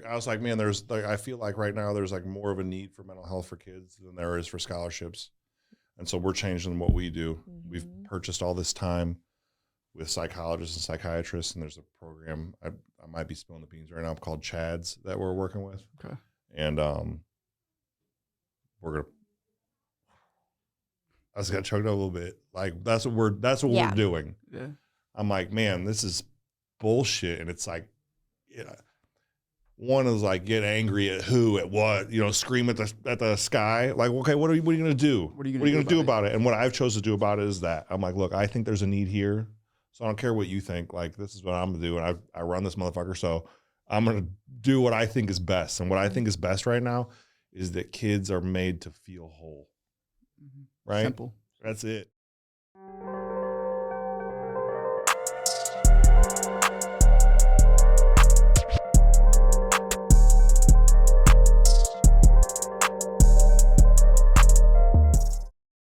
I was like, man, there's like, I feel like right now there's like more of a need for mental health for kids than there is for scholarships. And so we're changing what we do. We've purchased all this time with psychologists and psychiatrists, and there's a program, I might be spilling the beans right now, called CHADS that we're working with. Okay. And I just got choked up a little bit. Like that's what we're doing. Yeah. I'm like, man, this is bullshit. And it's like, one is like, get angry at who, at what, scream at the sky. Like, okay, what are you going to do? What are you going to do about it? it? And what I've chosen to do about it is that I'm like, look, I think there's a need here. So I don't care what you think. Like, this is what I'm going to do. And I run this motherfucker. So I'm going to do what I think is best. And what I think is best right now is that kids are made to feel whole. Right? Simple. That's it.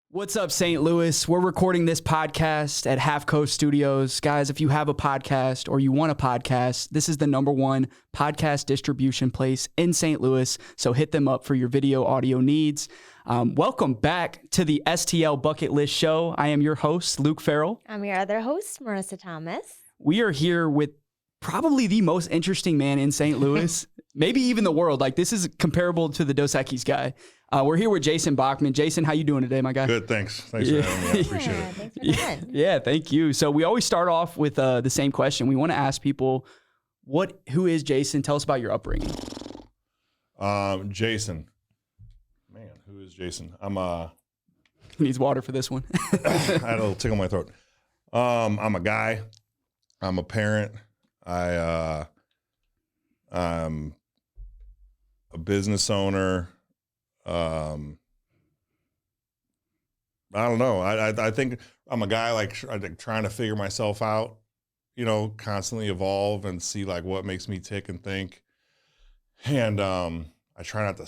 What's up, St. Louis? We're recording this podcast at Half Coast Studios. Guys, if you have a podcast or you want a podcast, this is the #1 podcast distribution place in St. Louis. So hit them up for your video, audio needs. Welcome back to the STL Bucket List Show. I am your host, Luke Farrell. I'm your other host, Marissa Thomas. We are here with probably the most interesting man in St. Louis, maybe even the world. Like, this is comparable to the Dos Equis guy. We're here with Jason Bockman. Jason, how you doing today, my guy? Good, thanks. Thanks for having me. I appreciate it. Thanks for coming. Yeah, thank you. So we always start off with the same question. We want to ask people, who is Jason? Tell us about your upbringing. Jason. Man, who is Jason? He needs water for this one. I had a little tickle in my throat. I'm a guy. I'm a parent. I'm a business owner. I don't know. I think I'm a guy like trying to figure myself out, constantly evolve and see like what makes me tick and think. And I try not to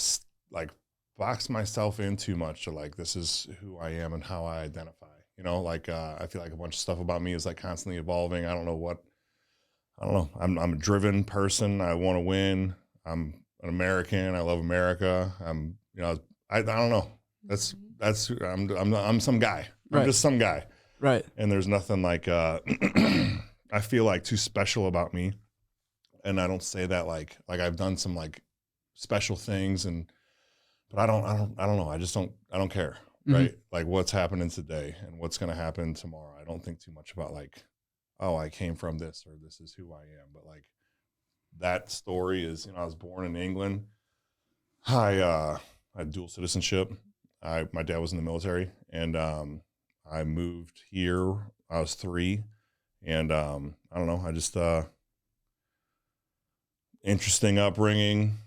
like box myself in too much to like, this is who I am and how I identify, I feel like a bunch of stuff about me is like constantly evolving. I don't know. I'm a driven person. I want to win. I'm an American. I love America. I don't know. I'm some guy. I'm just some guy. Right. And there's nothing like, I feel like too special about me. And I don't say that like I've done some like special things but I don't know. I don't care. Mm-hmm. Right. Like what's happening today and what's going to happen tomorrow. I don't think too much about like, oh, I came from this or this is who I am. But like that story is, I was born in England. I had dual citizenship. My dad was in the military and I moved here. I was 3 and I don't know. I just interesting upbringing.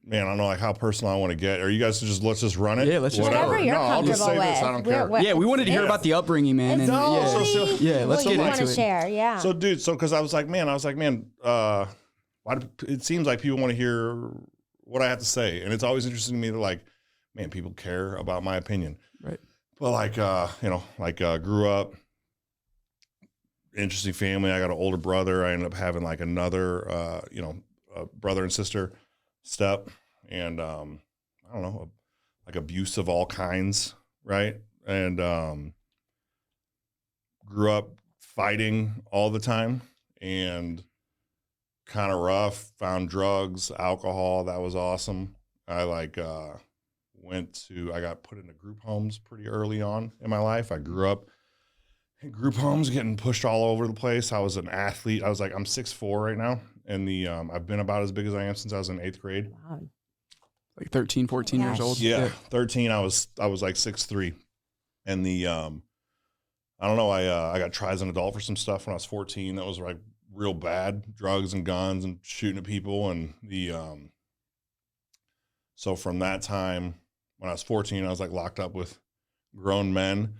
Man, I don't know like how personal I want to get. Are you guys let's just run it? Yeah, let's just whatever you're I'll just say this. I don't care. Yeah, we wanted to hear about the upbringing, man. Let's Let's get what you want into to it. share, yeah. So, dude, because I was like, man, it seems like people want to hear what I have to say, and it's always interesting to me that like, man, people care about my opinion, right? But like, grew up, interesting family. I got an older brother. I ended up having like another, a brother and sister step, and I don't know, like abuse of all kinds, right? And grew up fighting all the time and kind of rough, found drugs, alcohol. That was awesome. I like I got put into group homes pretty early on in my life. I grew up in group homes, getting pushed all over the place. I was an athlete. I'm 6'4" right now. And I've been about as big as I am since I was in 8th grade. Wow. Like 13, 14 years old. Yeah. 13. I was like 6'3". And I don't know. I got tried as an adult for some stuff when I was 14. That was like real bad, drugs and guns and shooting at people. And so from that time when I was 14, I was like locked up with grown men.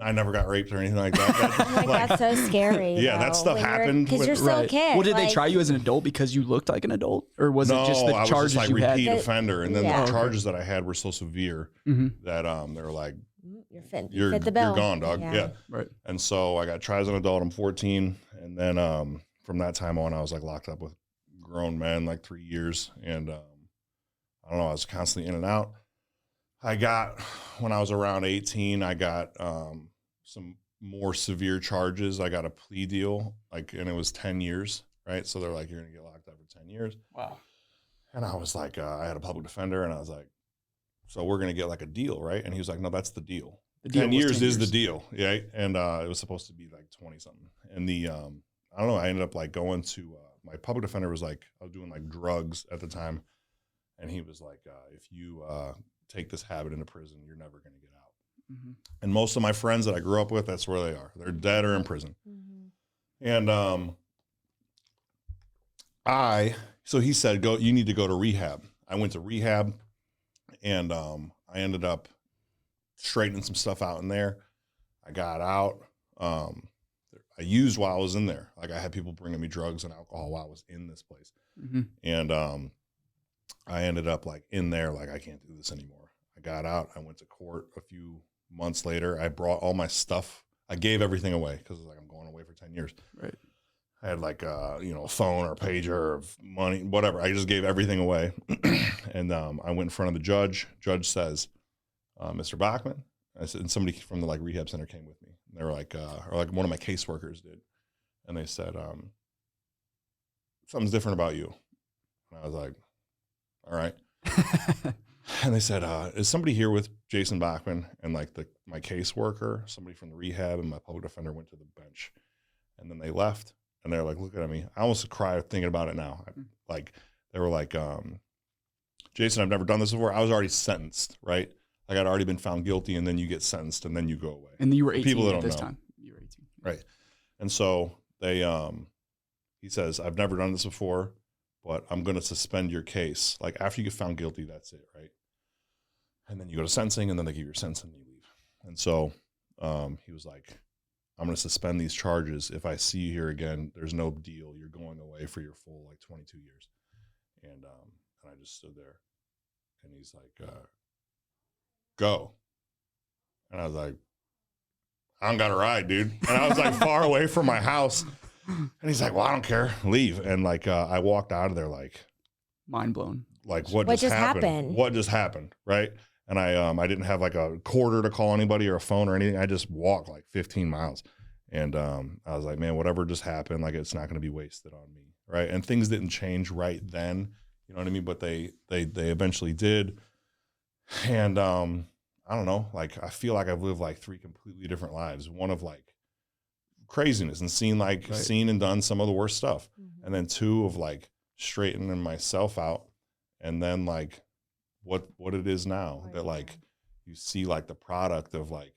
I never got raped or anything like that. Oh my God, that's so scary. Yeah, that stuff happened. Because you're still a kid. Well, did they try you as an adult because you looked like an adult? Or was it just the charges I was just like repeat had? offender. And then Yeah. the charges that I had were so severe that they were like, you're fit the bill. You're gone, dog. Yeah. Right. And so I got tried as an adult. I'm 14. And then from that time on, I was like locked up with grown men, like 3 years. And I don't know, I was constantly in and out. When I was around 18, I got some more severe charges. I got a plea deal, and it was 10 years, right? So they're like, you're going to get locked up for 10 years. Wow. And I was like, I had a public defender, and I was like, so we're going to get like a deal, right? And he was like, no, that's the deal. 10 years is the deal, yeah. And it was supposed to be like 20 something. And I don't know, I ended up like going to, my public defender was like, I was doing like drugs at the time. And he was like, if you take this habit into prison, you're never going to get out. Mm-hmm. And most of my friends that I grew up with, that's where they are. They're dead or in prison. Mm-hmm. And so he said, you need to go to rehab. I went to rehab, and I ended up straightening some stuff out in there. I got out. I used while I was in there. Like, I had people bringing me drugs and alcohol while I was in this place. Mm-hmm. And I ended up like in there, like, I can't do this anymore. I got out. I went to court a few months later. I brought all my stuff. I gave everything away because like, I'm going away for 10 years. Right. I had like a phone or a pager or money, whatever. I just gave everything away. And I went in front of the judge. Judge says, Mr. Bockman. I said, and somebody from the like rehab center came with me. And they were like, or like one of my caseworkers did. And they said, something's different about you. And I was like, all right. And they said, is somebody here with Jason Bockman? And like my caseworker, somebody from the rehab, and my public defender went to the bench. And then they left, and they were like, look at me. I almost cried thinking about it now. Like, they were like, Jason, I've never done this before. I was already sentenced, right? Like, I'd already been found guilty, and then you get sentenced, and then you go away. And you were 18 people that at don't this know. time. You were 18. Right. And so he says, I've never done this before, but I'm going to suspend your case. Like, after you get found guilty, that's it, right? And then you go to sentencing, and then they give you your sentence, and you leave. And so he was like, I'm going to suspend these charges. If I see you here again, there's no deal. You're going away for your full, like, 22 years. And I just stood there, and he's like, go. And I was like, I don't got a ride, dude. And I was like far away from my house. And he's like, well, I don't care. Leave. And like, I walked out of there like, mind blown. Like, what just happened? What just happened? Right. And I didn't have like a quarter to call anybody or a phone or anything. I just walked like 15 miles. And I was like, man, whatever just happened, like, it's not going to be wasted on me. Right. And things didn't change right then. You know what I mean? But they eventually did. And I don't know, like, I feel like I've lived like 3 completely different lives. One of like craziness and seen and done some of the worst stuff. Mm-hmm. And then 2 of like straightening myself out. And then like what it is now that like you see like the product of like,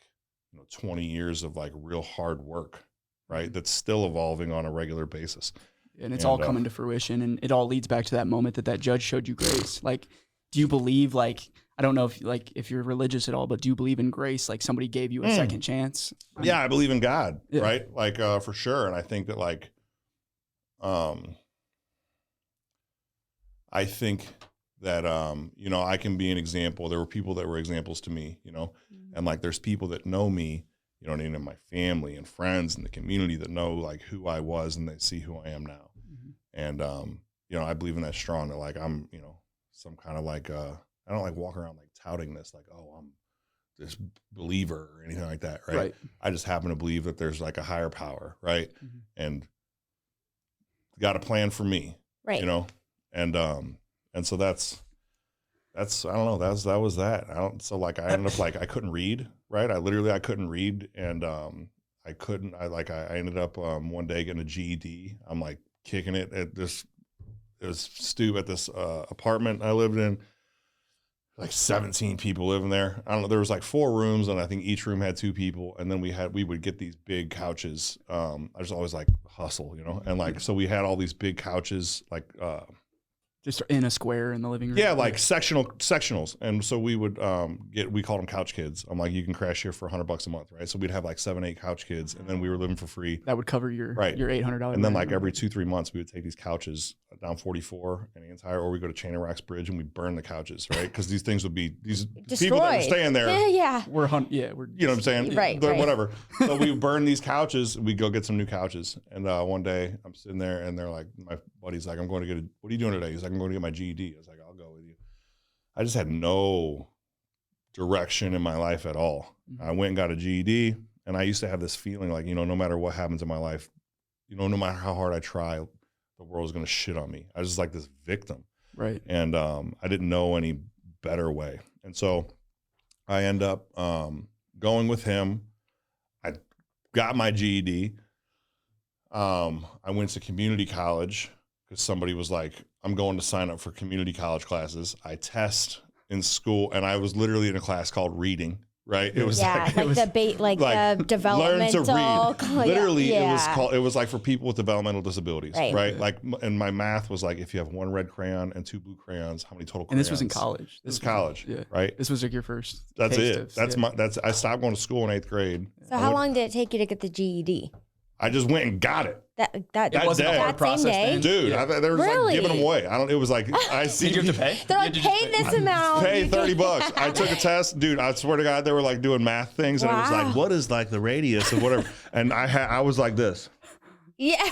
20 years of like real hard work, right? That's still evolving on a regular basis. And it's all coming to fruition. And it all leads back to that moment that judge showed you grace. Like, do you believe, like, I don't know if you're religious at all, but do you believe in grace? Like, somebody gave you a second chance? Yeah, I believe in God, right? Like, for sure. And I think that like, I think that, I can be an example. There were people that were examples to me, and like, there's people that know me, in my family and friends in the community that know like who I was, and they see who I am now. Mm-hmm. And, I believe in that strong, that like, I'm, some kind of like, I don't like walk around like touting this, like, oh, I'm this believer or anything like that. Right. I just happen to believe that there's like a higher power. Right. Mm-hmm. And got a plan for me, right. And so that's, I don't know, that was that. So like, I ended up like, I couldn't read. Right. I couldn't read. And, I ended up, one day getting a GED. I'm like kicking it at this apartment I lived in. Like 17 people living there. I don't know. There was like 4 rooms, and I think each room had 2 people. And then we would get these big couches. I just always like hustle, and like, so we had all these big couches, like, just in a square in the living room. Yeah. Like sectionals. And so we would, we called them couch kids. I'm like, you can crash here for $100 a month. Right. So we'd have like 7, 8 couch kids, and then we were living for free. That would cover your $800. And then like every 2-3 months we would take these couches down 44 and Antire, or we go to Chain and Rocks Bridge and we burn the couches, right? Because these things would be these people that were Destroyed. staying there. Yeah. We're You know what I'm saying? Right, But right. whatever. So we burn these couches. We go get some new couches. And one day I'm sitting there and they're like, my buddy's like, I'm going to get what are you doing today? He's like, I'm going to get my GED. I was like, I'll go with you. I just had no direction in my life at all. I went and got a GED, and I used to have this feeling like, no matter what happens in my life, no matter how hard I try, the world's going to shit on me. I was just like this victim. Right. And I didn't know any better way. And so I end up going with him. I got my GED. I went to community college because somebody was like, I'm going to sign up for community college classes. I test in school, and I was literally in a class called reading, right? It was the developmental. Learn to read. Literally, yeah. it was like for people with developmental disabilities, right? Right. Like, and my math was like, if you have 1 red crayon and 2 blue crayons, how many total crayons? And this was in college. This was college, yeah. right? This was like your first. That's taste it. of, I stopped going to school in 8th grade. So how long did it take you to get the GED? I just went and got it. That It wasn't day. a hard That process, same day? then? Dude, Yeah. they were Really? like giving them away. It was like, I see. Did you have to pay? They're like, pay this amount. Pay $30. I took a test, dude. I swear to God, they were like doing math things, and it was Wow. like, what is like the radius of whatever? And I was like this, Yeah.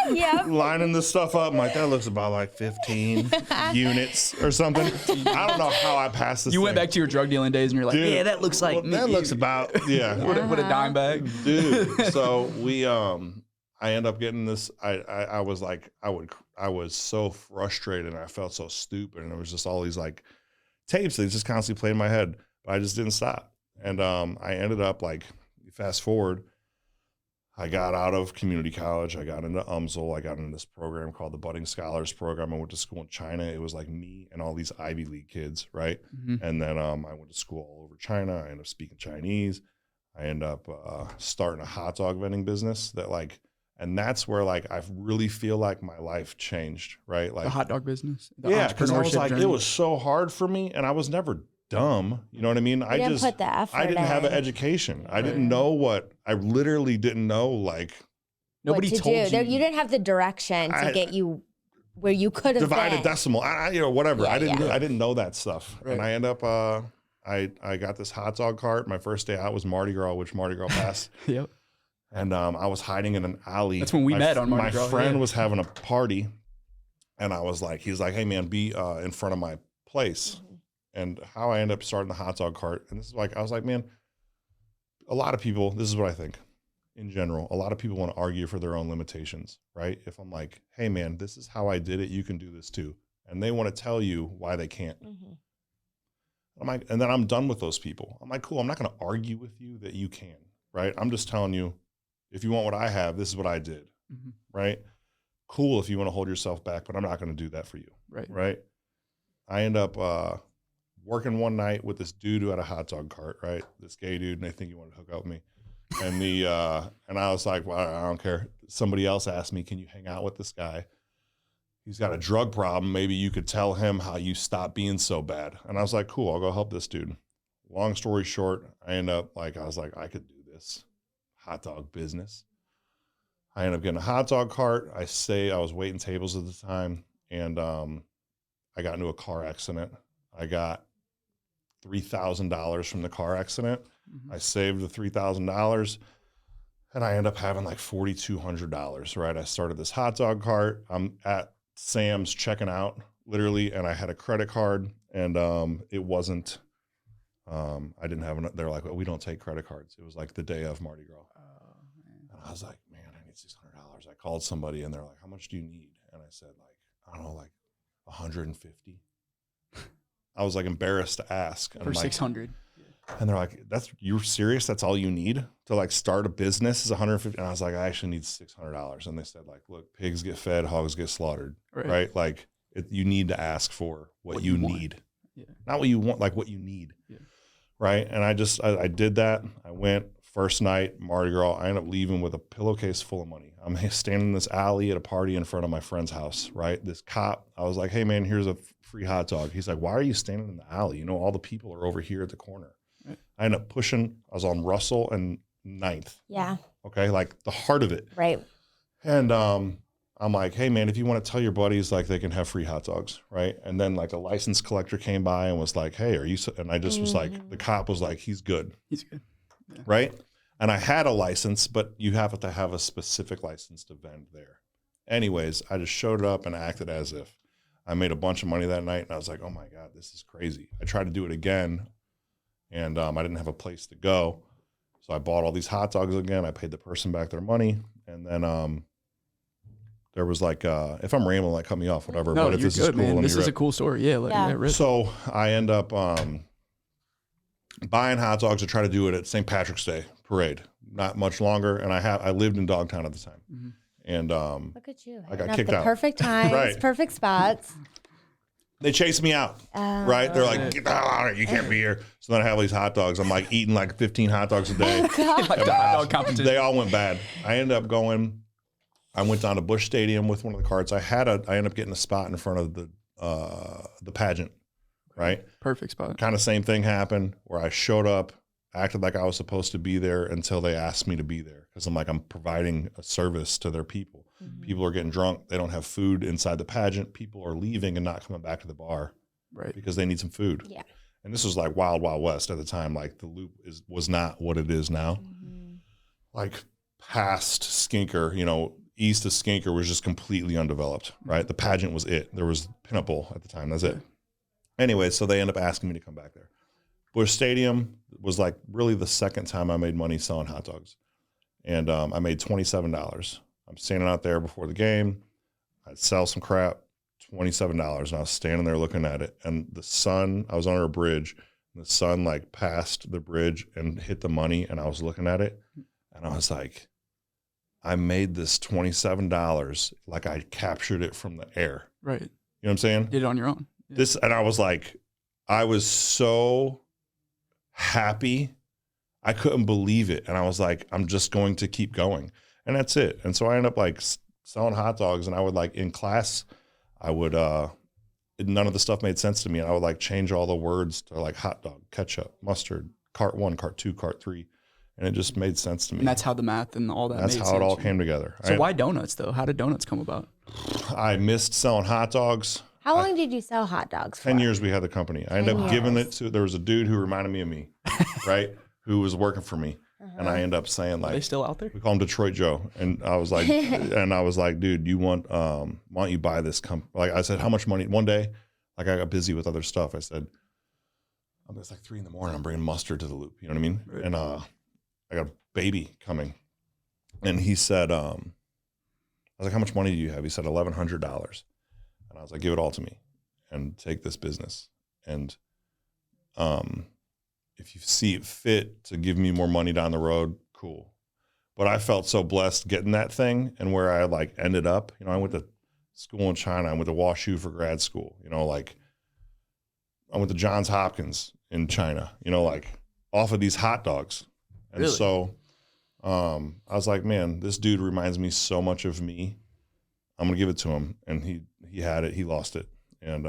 Yeah. lining this stuff up. I'm like, that looks about like 15 units or something. I don't know how I passed this. You went back to your drug dealing days, and you're like, Dude, yeah, that looks like me. that looks about with a dime bag. dude. So we I end up getting this. I was like, I was so frustrated, and I felt so stupid, and it was just all these like tapes that just constantly played in my head, but I just didn't stop. And I ended up like, fast forward, I got out of community college. I got into UMSL. I got into this program called the Budding Scholars Program. I went to school in China. It was like me and all these Ivy League kids, right? Mm-hmm. And then I went to school all over China. I ended up speaking Chinese. I ended up starting a hot dog vending business and that's where like I really feel like my life changed, right? Like The hot dog business. The because I was entrepreneurship like, journey. it was so hard for me, and I was never dumb. You know what I mean? You didn't put the effort I didn't have an in. education. I didn't know I literally didn't know like Nobody what to told do. you. You didn't have the direction to get you where you could have divided been. decimal. Whatever. Yeah, I didn't. yeah. I didn't know that stuff, Right. and I end up. I got this hot dog cart. My first day out was Mardi Gras, which Mardi Gras passed. Yep. And I was hiding in an alley. That's when we met on Mardi Gras. My friend yeah. was having a party, and he's like, hey man, be in front of my place. And how I ended up starting the hot dog cart. And this is like, I was like, man, a lot of people, this is what I think in general, a lot of people want to argue for their own limitations, right? If I'm like, hey man, this is how I did it, you can do this too. And they want to tell you why they can't. Mhm. I'm like, and then I'm done with those people. I'm like, cool, I'm not going to argue with you that you can, right? I'm just telling you, if you want what I have, this is what I did, Mhm. right? Cool if you want to hold yourself back, but I'm not going to do that for you, Right. right? I end up working one night with this dude who had a hot dog cart, right? This gay dude, and I think he wanted to hook up with me. And and I was like, well, I don't care. Somebody else asked me, can you hang out with this guy? He's got a drug problem. Maybe you could tell him how you stop being so bad. And I was like, cool, I'll go help this dude. Long story short, I was like, I could do this hot dog business. I ended up getting a hot dog cart. I was waiting tables at the time, and I got into a car accident. I got $3,000 from the car accident. Mhm. I saved the $3,000, and I end up having like $4,200, right? I started this hot dog cart. I'm at Sam's checking out, literally, and I had a credit card, and it wasn't, I didn't have enough. They're like, well, we don't take credit cards. It was like the day of Mardi Gras. And I was like, man, I need $600. I called somebody, and they're like, how much do you need? And I said, like, I don't know, like 150. I was like embarrassed to ask. And For I'm like, 600. and they're like, you're serious? That's all you need to like start a business is 150? And I was like, I actually need $600. And they said like, look, pigs get fed, hogs get slaughtered, right? Like you need to ask for what you want. need, Yeah. not what you want, like what you need. Yeah. Right. And I did that. I went first night, Mardi Gras. I ended up leaving with a pillowcase full of money. I'm standing in this alley at a party in front of my friend's house, right? This cop, I was like, hey man, here's a free hot dog. He's like, why are you standing in the alley? You know, all the people are over here at the corner. Right. I ended up pushing, I was on Russell and 9th. Yeah. Okay. Like the heart of it. Right. And I'm like, hey man, if you want to tell your buddies, like they can have free hot dogs, right? And then like a license collector came by and was like, hey, are you, and I just was like, the cop was like, he's good. He's good. Yeah. Right? And I had a license, but you have to have a specific license to vend there. Anyways, I just showed up and acted as if. I made a bunch of money that night, and I was like, oh my God, this is crazy. I tried to do it again, and I didn't have a place to go. So I bought all these hot dogs again. I paid the person back their money, and then there was like, if I'm rambling, like cut me off, whatever. No, but if you're this good, is cool, man. This is a cool story. Yeah, let rip. So I end up buying hot dogs to try to do it at St. Patrick's Day parade. Not much longer, and I lived in Dogtown at the time, and look at you. I got kicked out. Perfect times, Right. perfect spots. They chased me out, right? They're like, get the hell out of here, you can't be here. So then I have these hot dogs. I'm like eating like 15 hot dogs a day. Like the hot dog competition. They all went bad. I ended up going. I went down to Busch Stadium with one of the carts. I ended up getting a spot in front of the pageant, right? Perfect spot. Kind of same thing happened where I showed up, acted like I was supposed to be there until they asked me to be there. Because I'm providing a service to their people. People are getting drunk. They don't have food inside the pageant. People are leaving and not coming back to the bar, right? Because they need some food. Yeah. And this was like wild, wild west at the time. Like the Loop was not what it is now. Like past Skinker, east of Skinker was just completely undeveloped, right? The pageant was it. There was Pinnable at the time. That's it. Anyway, so they end up asking me to come back there. Busch Stadium was like really the second time I made money selling hot dogs. And I made $27. I'm standing out there before the game. I'd sell some crap, $27. And I was standing there looking at it. And the sun, I was under a bridge. And the sun like passed the bridge and hit the money. And I was looking at it. And I was like, I made this $27 like I captured it from the air. Right. You know what I'm saying? Did it on your own. Yeah. And I was like, I was so happy. I couldn't believe it. And I was like, I'm just going to keep going. And that's it. And so I ended up like selling hot dogs, and I would like in class, I would, none of the stuff made sense to me. And I would like change all the words to like hot dog, ketchup, mustard, cart 1, cart 2, cart 3. And it just made sense to me. And that's how the math and all that That's made how sense. it all came together. So why donuts though? How did donuts come about? I missed selling hot dogs. How long did you sell hot dogs for? 10 years we had the company. I ended up giving it to, there was a dude who reminded me of me, right? Who was working for me. And I end up saying like, Are they still out there? We call him Detroit Joe. And I was like, dude, you want, why don't you buy this company? Like I said, how much money? One day, like I got busy with other stuff. I said, it's like 3 a.m. I'm bringing mustard to the Loop. You know what I mean? Right. And I got a baby coming. And he said, I was like, how much money do you have? He said, $1,100. And I was like, give it all to me and take this business. And if you see it fit to give me more money down the road, cool. But I felt so blessed getting that thing, and where I like ended up, I went to school in China. I went to WashU for grad school, like I went to Johns Hopkins in China, like off of these hot dogs. And really? So I was like, man, this dude reminds me so much of me. I'm going to give it to him. And he had it, he lost it. And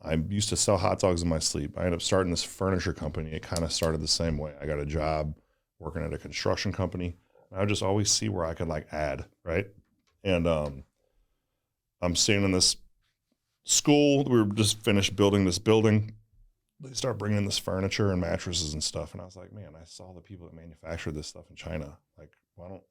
I used to sell hot dogs in my sleep. I ended up starting this furniture company. It kind of started the same way. I got a job working at a construction company. And I would just always see where I could like add, right? And I'm staying in this school. We were just finished building this building. They start bringing in this furniture and mattresses and stuff. And I was like, man, I saw the people that manufacture this stuff in China. Like,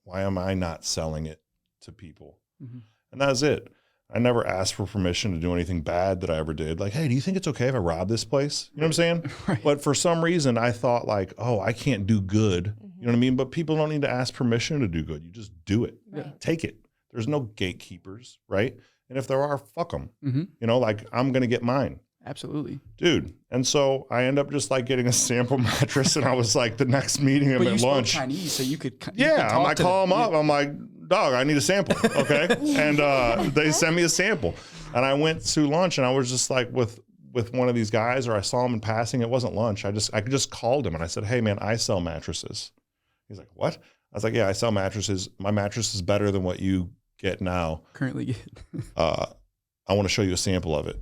why am I not selling it to people? Mm-hmm. And that was it. I never asked for permission to do anything bad that I ever did. Like, hey, do you think it's okay if I rob this place? You know what I'm saying? Right. But for some reason, I thought like, oh, I can't do good. Mm-hmm. You know what I mean? But people don't need to ask permission to do good. You just do it. Right. Take it. There's no gatekeepers, right? And if there are, fuck them. Mm-hmm. Like I'm going to get mine. Absolutely. Dude. And so I end up just like getting a sample mattress, and I was like, the next meeting I'm at lunch. Chinese, so you could I call them up. I'm like, dog, I need a sample. Okay. And they send me a sample. And I went to lunch, and I was just like with one of these guys, or I saw him in passing. It wasn't lunch. I just called him and I said, hey man, I sell mattresses. He's like, what? I was like, yeah, I sell mattresses. My mattress is better than what you get now. Currently get. I want to show you a sample of it.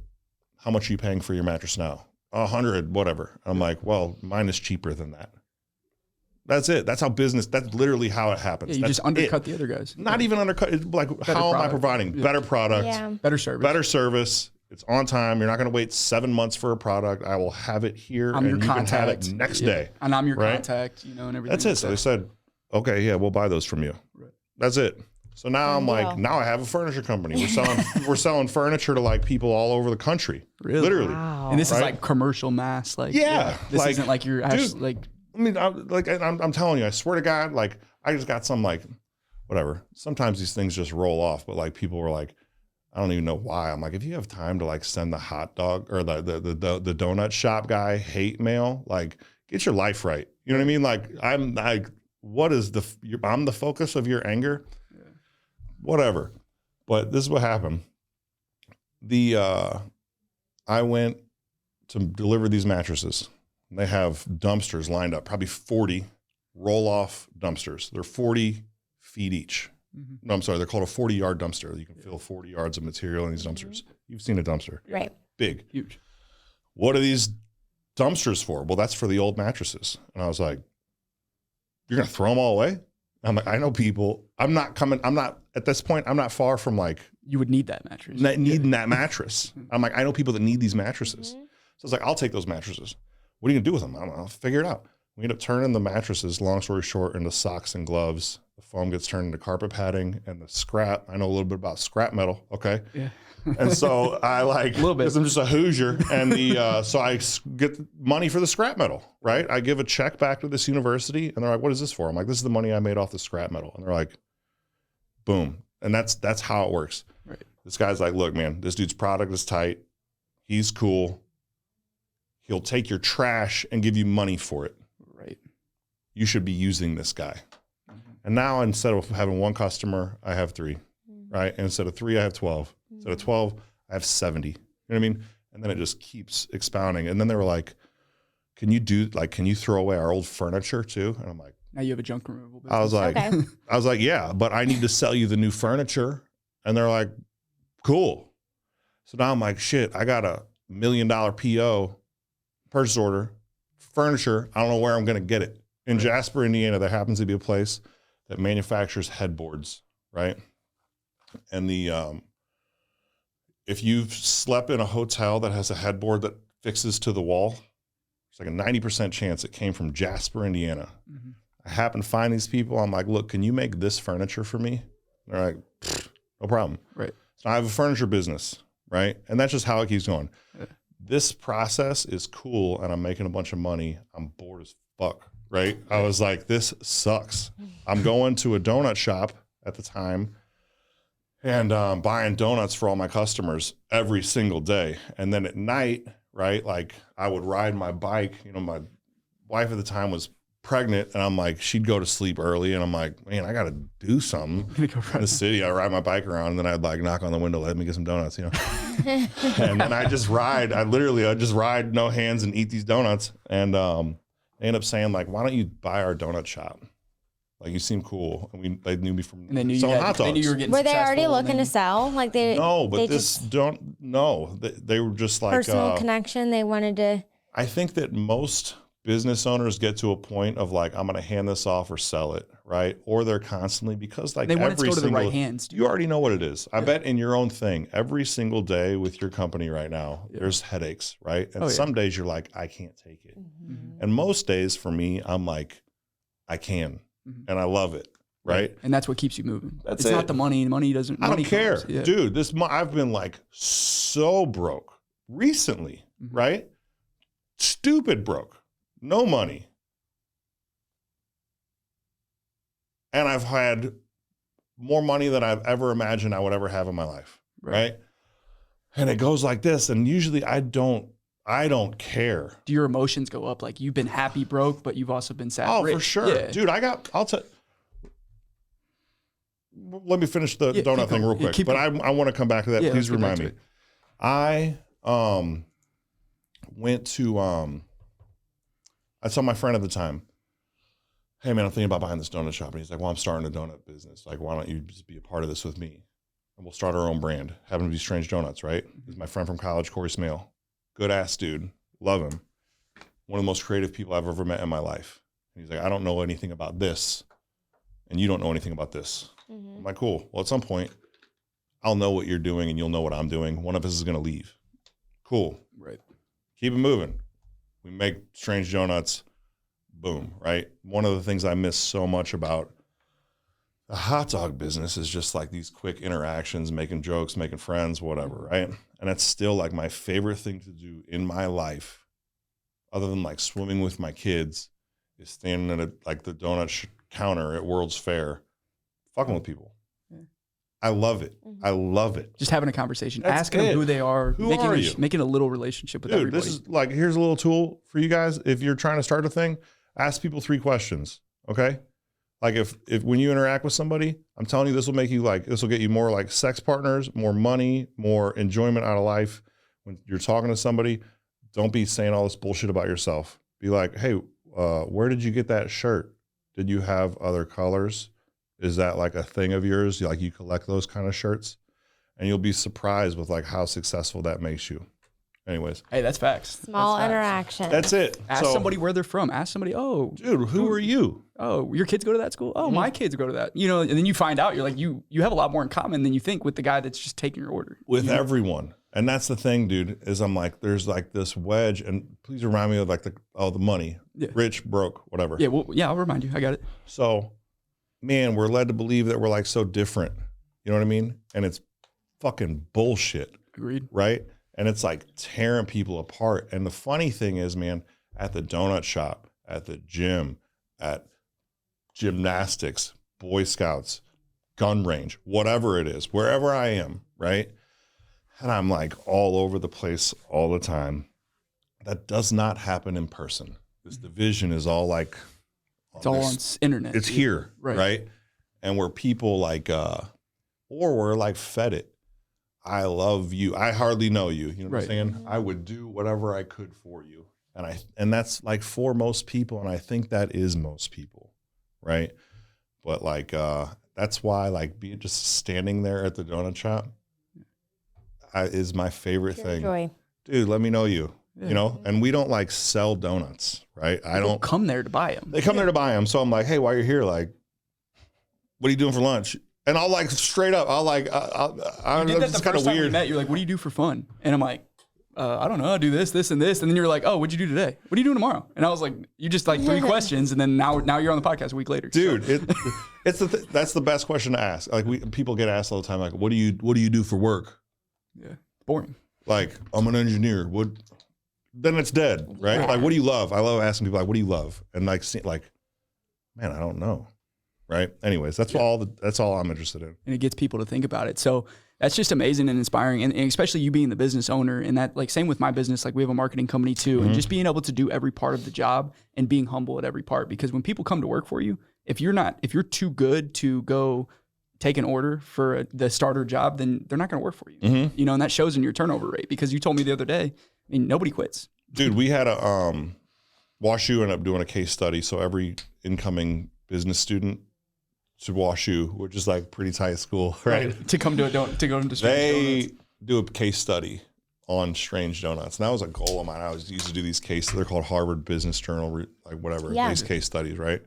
How much are you paying for your mattress now? 100, whatever. I'm like, well, mine is cheaper than that. That's it. That's how business, that's literally how it happens. Yeah, you that's just undercut the other guys. Not even undercut. It's like, how am I providing better product, better service? Better service. It's on time. You're not going to wait 7 months for a product. I will have it here, I'm and your you contact. can have it next day. And I'm your contact, and everything. That's it. So they said, okay, yeah, we'll buy those from you. Right. That's it. So now I'm like, now I have a furniture company. We're selling furniture to like people all over the country. Really? Literally. Wow. And this is like commercial mass. Like, this isn't like you're actually like. I mean, I'm telling you, I swear to God, like I just got some like, whatever. Sometimes these things just roll off, but like people were like, I don't even know why. I'm like, if you have time to like send the hot dog or the donut shop guy hate mail, like get your life right. You know what I mean? Like I'm like, what is I'm the focus of your anger? Yeah. Whatever. But this is what happened. I went to deliver these mattresses. They have dumpsters lined up, probably 40 roll-off dumpsters. They're 40 feet each. Mm-hmm. No, I'm sorry. They're called a 40-yard dumpster. You can fill 40 yards of material in these dumpsters. You've seen a dumpster. Right. Big. Huge. What are these dumpsters for? Well, that's for the old mattresses. And I was like, you're going to throw them all away? I'm like, I know people. At this point, I'm not far from like. You would need that mattress. Needing that mattress. I'm like, I know people that need these mattresses. Mm-hmm. So I was like, I'll take those mattresses. What are you going to do with them? I don't know. I'll figure it out. We end up turning the mattresses, long story short, into socks and gloves. The foam gets turned into carpet padding, and the scrap. I know a little bit about scrap metal. Okay. Yeah. And so I like, a little bit. Because I'm just a Hoosier. And so I get money for the scrap metal, right? I give a check back to this university, and they're like, what is this for? I'm like, this is the money I made off the scrap metal. And they're like, boom. And that's how it works. Right. This guy's like, look, man, this dude's product is tight. He's cool. He'll take your trash and give you money for it. Right. You should be using this guy. Mm-hmm. And now instead of having one customer, I have 3, right? And instead of 3, I have 12. Instead of 12, I have 70. You know what I mean? And then it just keeps expounding. And then they were like, can you throw away our old furniture too? And I'm like, now you have a junk removal business. I was like, yeah, but I need to sell you the new furniture. And they're like, cool. So now I'm like, shit, I got $1 million PO, purchase order, furniture. I don't know where I'm going to get it. In Jasper, Indiana, there happens to be a place that manufactures headboards, right? And if you've slept in a hotel that has a headboard that fixes to the wall, it's like a 90% chance it came from Jasper, Indiana. Mm-hmm. I happen to find these people. I'm like, look, can you make this furniture for me? They're like, no problem. Right. So I have a furniture business, right? And that's just how it keeps going. Yeah. This process is cool, and I'm making a bunch of money. I'm bored as fuck, right? I was like, this sucks. I'm going to a donut shop at the time and buying donuts for all my customers every single day. And then at night, right, like I would ride my bike. My wife at the time was pregnant, and I'm like, she'd go to sleep early, and I'm like, man, I got to do something in the city. I ride my bike around, and then I'd like knock on the window, let me get some donuts, And then I just ride, no hands and eat these donuts. And they end up saying like, why don't you buy our donut shop? Like, you seem cool. And they knew me from selling hot dogs. They knew you were getting Were they already looking to sell? Like no, but they were just like personal connection. They wanted to. I think that most business owners get to a point of like, I'm going to hand this off or sell it, right? Or they're constantly, because like they want it to go to the right hands. You already know what it is. I bet in your own thing, every single day with your company right now, there's headaches, right? And some days you're like, I can't take it. Mm-hmm. And most days for me, I'm like, I can. Mm-hmm. And I love it, right? And that's what keeps you moving. It's not the money. Money doesn't. I don't care, dude. I've been like so broke recently, right? Stupid broke, no money, and I've had more money than I've ever imagined I would ever have in my life, right? And it goes like this, and usually I don't care. Do your emotions go up? Like, you've been happy broke, but you've also been sad rich. For sure. Yeah. Dude, let me finish the donut thing real quick. But I want to come back to that. Please remind me. I went to, I told my friend at the time, hey man, I'm thinking about buying this donut shop. And he's like, well, I'm starting a donut business. Like, why don't you just be a part of this with me? And we'll start our own brand. Happen to be Strange Donuts, right? He's my friend from college, Corey Smale. Good ass dude. Love him. One of the most creative people I've ever met in my life. And he's like, I don't know anything about this. And you don't know anything about this. Mm-hmm. I'm like, cool. Well, at some point, I'll know what you're doing and you'll know what I'm doing. One of us is going to leave. Cool. Right. Keep it moving. We make Strange Donuts. Boom. Right. One of the things I miss so much about the hot dog business is just like these quick interactions, making jokes, making friends, whatever. Right. And that's still like my favorite thing to do in my life, other than like swimming with my kids, is standing at like the donut counter at World's Fair, fucking with people. I love it. Mm-hmm. I love it. Just having a conversation, That's asking them who they are, Who are you? making a little relationship with Dude, everybody. this is like, here's a little tool for you guys. If you're trying to start a thing, ask people 3 questions. Okay. Like if when you interact with somebody, I'm telling you, this will get you more like sex partners, more money, more enjoyment out of life. When you're talking to somebody, don't be saying all this bullshit about yourself. Be like, hey, where did you get that shirt? Did you have other colors? Is that like a thing of yours? Like you collect those kind of shirts? And you'll be surprised with like how successful that makes you. Anyways. Hey, that's facts. Small That's facts. interaction. That's it. Ask somebody where they're from. Ask somebody, oh, dude, who are you? Oh, your kids go to that school? Oh, my kids go to that. You know, and then you find out, you're like, you have a lot more in common than you think with the guy that's just taking your order. With everyone. And that's the thing, dude, is I'm like, there's like this wedge, and please remind me of like the money. Yeah. Rich, broke, whatever. Yeah, well, yeah, I'll remind you. I got it. So, man, we're led to believe that we're like so different. You know what I mean? And it's fucking bullshit. Agreed. Right? And it's like tearing people apart. And the funny thing is, man, at the donut shop, at the gym, at gymnastics, Boy Scouts, gun range, whatever it is, wherever I am, right? And I'm like all over the place all the time. That does not happen in person. This division is all like, it's all on internet. It's here, right? And where people like, or we're like fed it. I love you. I hardly know you. You know what I'm saying? I would do whatever I could for you. And that's like for most people. And I think that is most people. Right. But like, that's why like just standing there at the donut shop is my favorite thing. Joy. Dude, let me know you, you know, and we don't like sell donuts, right? I don't come there to buy them. They come there to buy them. So I'm like, hey, while you're here, like, what are you doing for lunch? And I'll like straight up, I'm just kind of weird. We met, you're like, what do you do for fun? And I'm like, I don't know. I do this, this, and this. And then you're like, oh, what'd you do today? What are you doing tomorrow? And I was like, you just like 3 questions, and then now you're on the podcast a week later. Dude, so. That's the best question to ask. Like people get asked all the time, like, what do you do for work? Yeah, boring. Like, I'm an engineer. Then it's dead, right? Yeah. Like, what do you love? I love asking people like, what do you love? And like, man, I don't know. Right. Anyways, that's all I'm interested in. And it gets people to think about it. So that's just amazing and inspiring. And especially you being the business owner, and that like same with my business, like we have a marketing company too, and just being able to do every part of the job and being humble at every part. Because when people come to work for you, if you're too good to go take an order for the starter job, then they're not going to work for you. You know, and that shows in your turnover rate, because you told me the other day, I mean, nobody quits. Dude, we had WashU ended up doing a case study. So every incoming business student to WashU, which is like pretty tight school, right? To come to Strange Donuts. They do a case study on Strange Donuts. And that was a goal of mine. I used to do these cases. They're called Harvard Business Journal, like whatever, these case studies, right?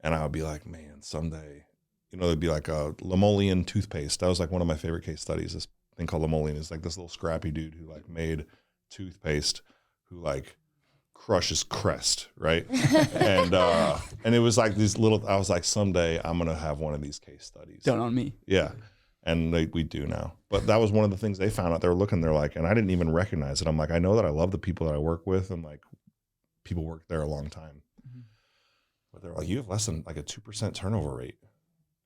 And I would be like, man, someday, you know, there'd be like a Lemolian toothpaste. That was like one of my favorite case studies. This thing called Lemolian is like this little scrappy dude who like made toothpaste, who like crushes Crest, right? and it was like these little, I was like, someday I'm going to have one of these case studies. Done on me. Yeah. And we do now. But that was one of the things they found out. They were looking, they're like, and I didn't even recognize it. I'm like, I know that I love the people that I work with, and like people work there a long time. But they're like, you have less than like a 2% turnover rate.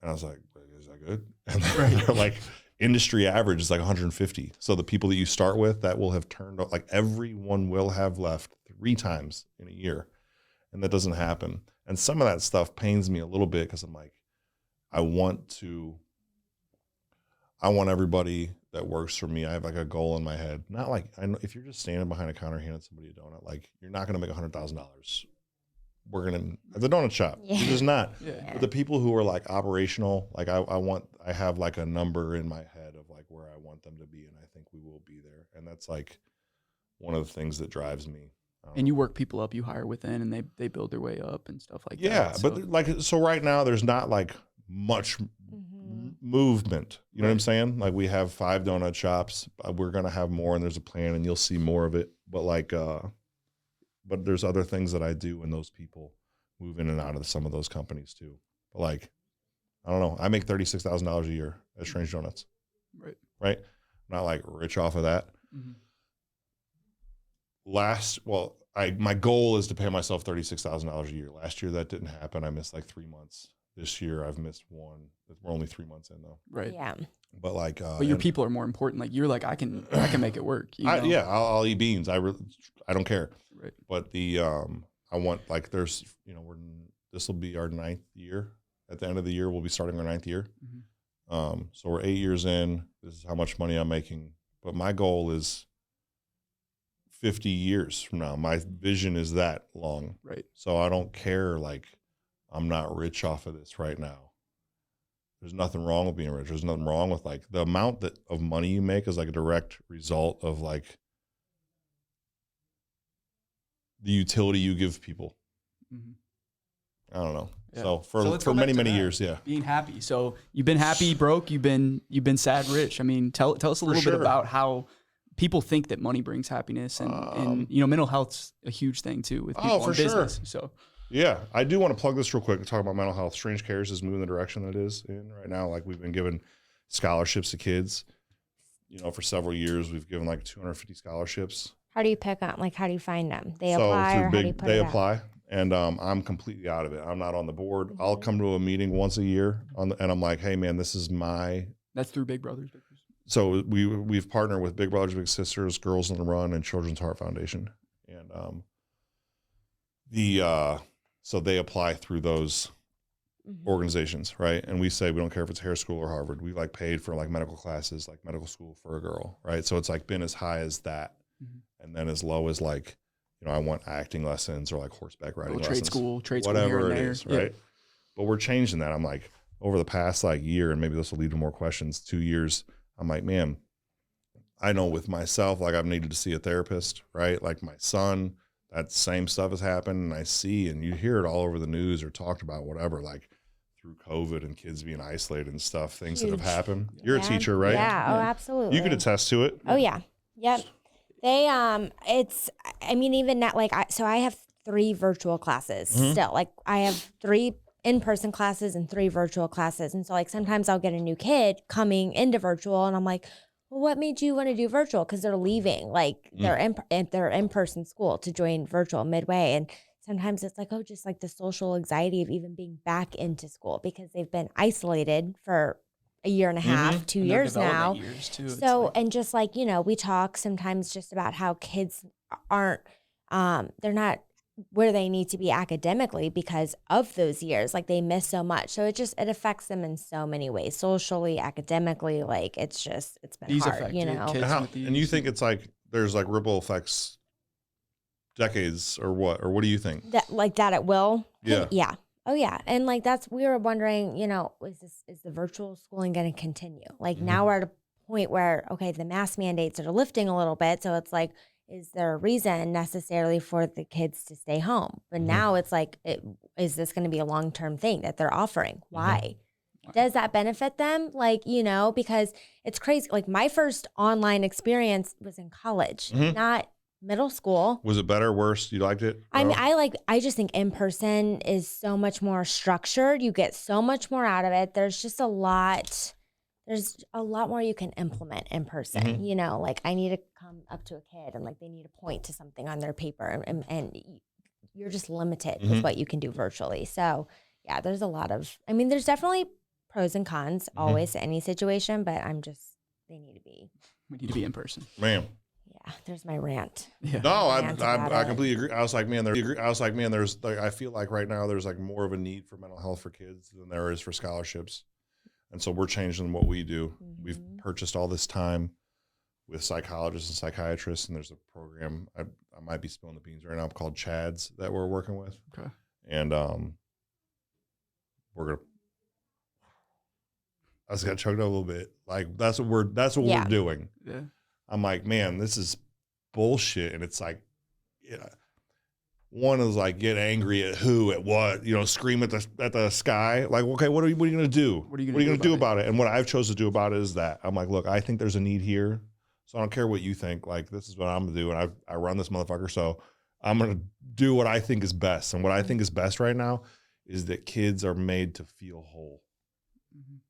And I was like, is that good? And they're like, industry average is like 150. So the people that you start with that will have turned, like everyone will have left 3 times in a year. And that doesn't happen. And some of that stuff pains me a little bit, because I'm like, I want everybody that works for me, I have like a goal in my head. Not like, I know if you're just standing behind a counter handing somebody a donut, like you're not going to make $100,000 working at the donut shop. You're just not. But the people who are like operational, like I have like a number in my head of like where I want them to be, and I think we will be there. And that's like one of the things that drives me. And you work people up, you hire within, and they build their way up and stuff like that. Yeah, So, but like, so right now there's not like much movement. You know what I'm saying? Like we have 5 donut shops. We're gonna have more, and there's a plan, and you'll see more of it. But like, but there's other things that I do, and those people move in and out of some of those companies too. But like, I don't know. I make $36,000 a year at Strange Donuts. Right. I'm not like rich off of that. My goal is to pay myself $36,000 a year. Last year that didn't happen. I missed like 3 months. This year I've missed 1. We're only 3 months in though. Right. Yeah. But like, but your people are more important. Like you're like, I can make it work. You know? Yeah, I'll eat beans. I don't care. Right. But I want like, there's, this will be our 9th year. At the end of the year, we'll be starting our 9th year. So we're 8 years in. This is how much money I'm making. But my goal is 50 years from now. My vision is that long. Right. So I don't care. Like, I'm not rich off of this right now. There's nothing wrong with being rich. There's nothing wrong with like the amount of money you make is like a direct result of like the utility you give people. I don't know. Yeah. So for many years, being happy. So you've been happy, broke. You've been sad, rich. I mean, tell us a little bit about how people think that money brings happiness, and mental health's a huge thing too with people in business. So yeah, I do want to plug this real quick and talk about mental health. Strange Cares is moving the direction that it is in right now. Like we've been giving scholarships to kids. For several years, we've given like 250 scholarships. How do you pick on? Like, how do you find them? They apply, or how do you put it out? Apply. And I'm completely out of it. I'm not on the board. I'll come to a meeting once a year, and I'm like, hey, man, this is my... That's through Big Brothers. So we've partnered with Big Brothers Big Sisters, Girls on the Run, and Children's Heart Foundation. And so they apply through those organizations, right? And we say we don't care if it's hair school or Harvard. We like paid for like medical classes, like medical school for a girl, right? So it's like been as high as that, and then as low as like, I want acting lessons or like horseback riding lessons. Trade school whatever it is, right? Yeah. But we're changing that. I'm like, over the past like year, and maybe this will lead to more questions, 2 years, I'm like, man, I know with myself, like I've needed to see a therapist, right? Like my son, that same stuff has happened, and I see, and you hear it all over the news or talked about, whatever, like through COVID and kids being isolated and stuff, things that have happened. You're a teacher, right? Yeah. Oh, absolutely. You could attest to it. Oh yeah. Yep. They, even that, like, so I have 3 virtual classes still. Like I have 3 in-person classes and 3 virtual classes. And so like, sometimes I'll get a new kid coming into virtual and I'm like, well, what made you want to do virtual? Cause they're leaving like their in-person school to join virtual midway. And sometimes it's like, just like the social anxiety of even being back into school because they've been isolated for a year and a half, 2 years now. Years too. So, and just like, we talk sometimes just about how kids aren't, they're not where they need to be academically because of those years. Like they miss so much. So it affects them in so many ways, socially, academically. Like it's been these hard, And you think it's like, there's like ripple effects decades or what do you think? That it will? Yeah. Yeah. Oh yeah. And like we were wondering, is the virtual schooling going to continue? Like now we're at a point where, okay, the mask mandates are lifting a little bit. So it's like, is there a reason necessarily for the kids to stay home? But now it's like, is this going to be a long-term thing that they're offering? Why? Does that benefit them? Like, because it's crazy. Like my first online experience was in college, not middle school. Was it better, worse? You liked it? I mean, I just think in person is so much more structured. You get so much more out of it. There's a lot more you can implement in person. Like I need to come up to a kid and like they need to point to something on their paper and you're just limited with what you can do virtually. So yeah, there's there's definitely pros and cons always to any situation, but we need to be in person. Man. Yeah, there's my rant. Yeah. No, I completely agree. I was like, man, there's like, I feel like right now there's like more of a need for mental health for kids than there is for scholarships. And so we're changing what we do. We've purchased all this time with psychologists and psychiatrists, and there's a program, I might be spilling the beans right now, called CHADS that we're working with. Okay. And I just got choked up a little bit. Like that's what we're doing. Yeah. I'm like, man, this is bullshit. And it's like, One is like get angry at who, at what, scream at the sky. Like, okay, what are you going to do? What are you going gonna to do about it? And what I've chosen to do about it is that I'm like, look, I think there's a need here. So I don't care what you think. Like, this is what I'm going to do. And I run this motherfucker. So I'm going to do what I think is best. And what I think is best right now is that kids are made to feel whole.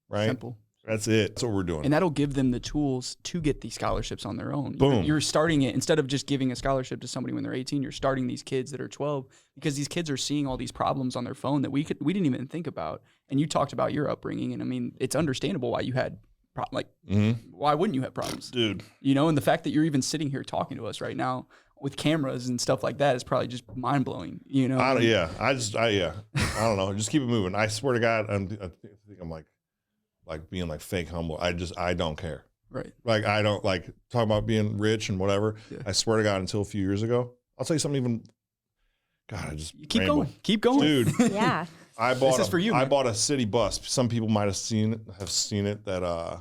Right? Simple. That's it. That's what we're doing. And that'll give them the tools to get these scholarships on their own. Boom. You're starting it, instead of just giving a scholarship to somebody when they're 18, you're starting these kids that are 12 because these kids are seeing all these problems on their phone that we didn't even think about. And you talked about your upbringing, and I mean, it's understandable why you had why wouldn't you have problems? Dude. And the fact that you're even sitting here talking to us right now with cameras and stuff like that is probably just mind blowing, I don't know. Just keep it moving. I swear to God, I think I'm like being like fake humble. I don't care. Right. Like, I don't like talking about being rich and whatever. Yeah. I swear to God, until a few years ago, I'll tell you something even, God, You keep going. Dude. Yeah. This is for you, I man. bought a city bus. Some people might have seen it that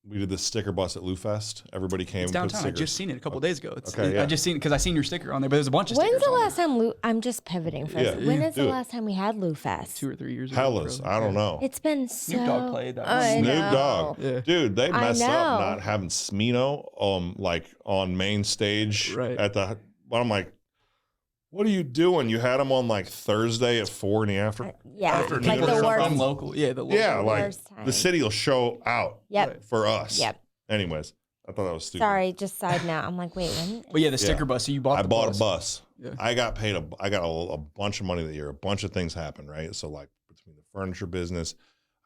we did this sticker bus at Lou Fest. Everybody came. It's downtown. I just seen it a couple days ago. I just seen it because I seen your sticker on there, but there's a bunch of stickers. When's the last time I'm just pivoting for this. When is the do it. last time we had Lou Fest? 2 or 3 years ago. Hellas. I don't know. It's been so. Snoop Dogg played that I one. know. Snoop Dogg. Yeah. Dude, they messed know. up not having Smino like on main stage Right. but I'm like, what are you doing? You had them on like Thursday at 4 in the afternoon. Yeah, After like people the are worst. From local. Yeah, the local. Yeah, like worst time. the city will show out Yep. for us. Yep. Anyways, I thought that was stupid. Sorry, just side note. I'm like, wait, when? But yeah, the sticker bus. So you bought. I the bought bus. a bus. Yeah. I got paid. I got a bunch of money that year. A bunch of things happened, right? So like between the furniture business,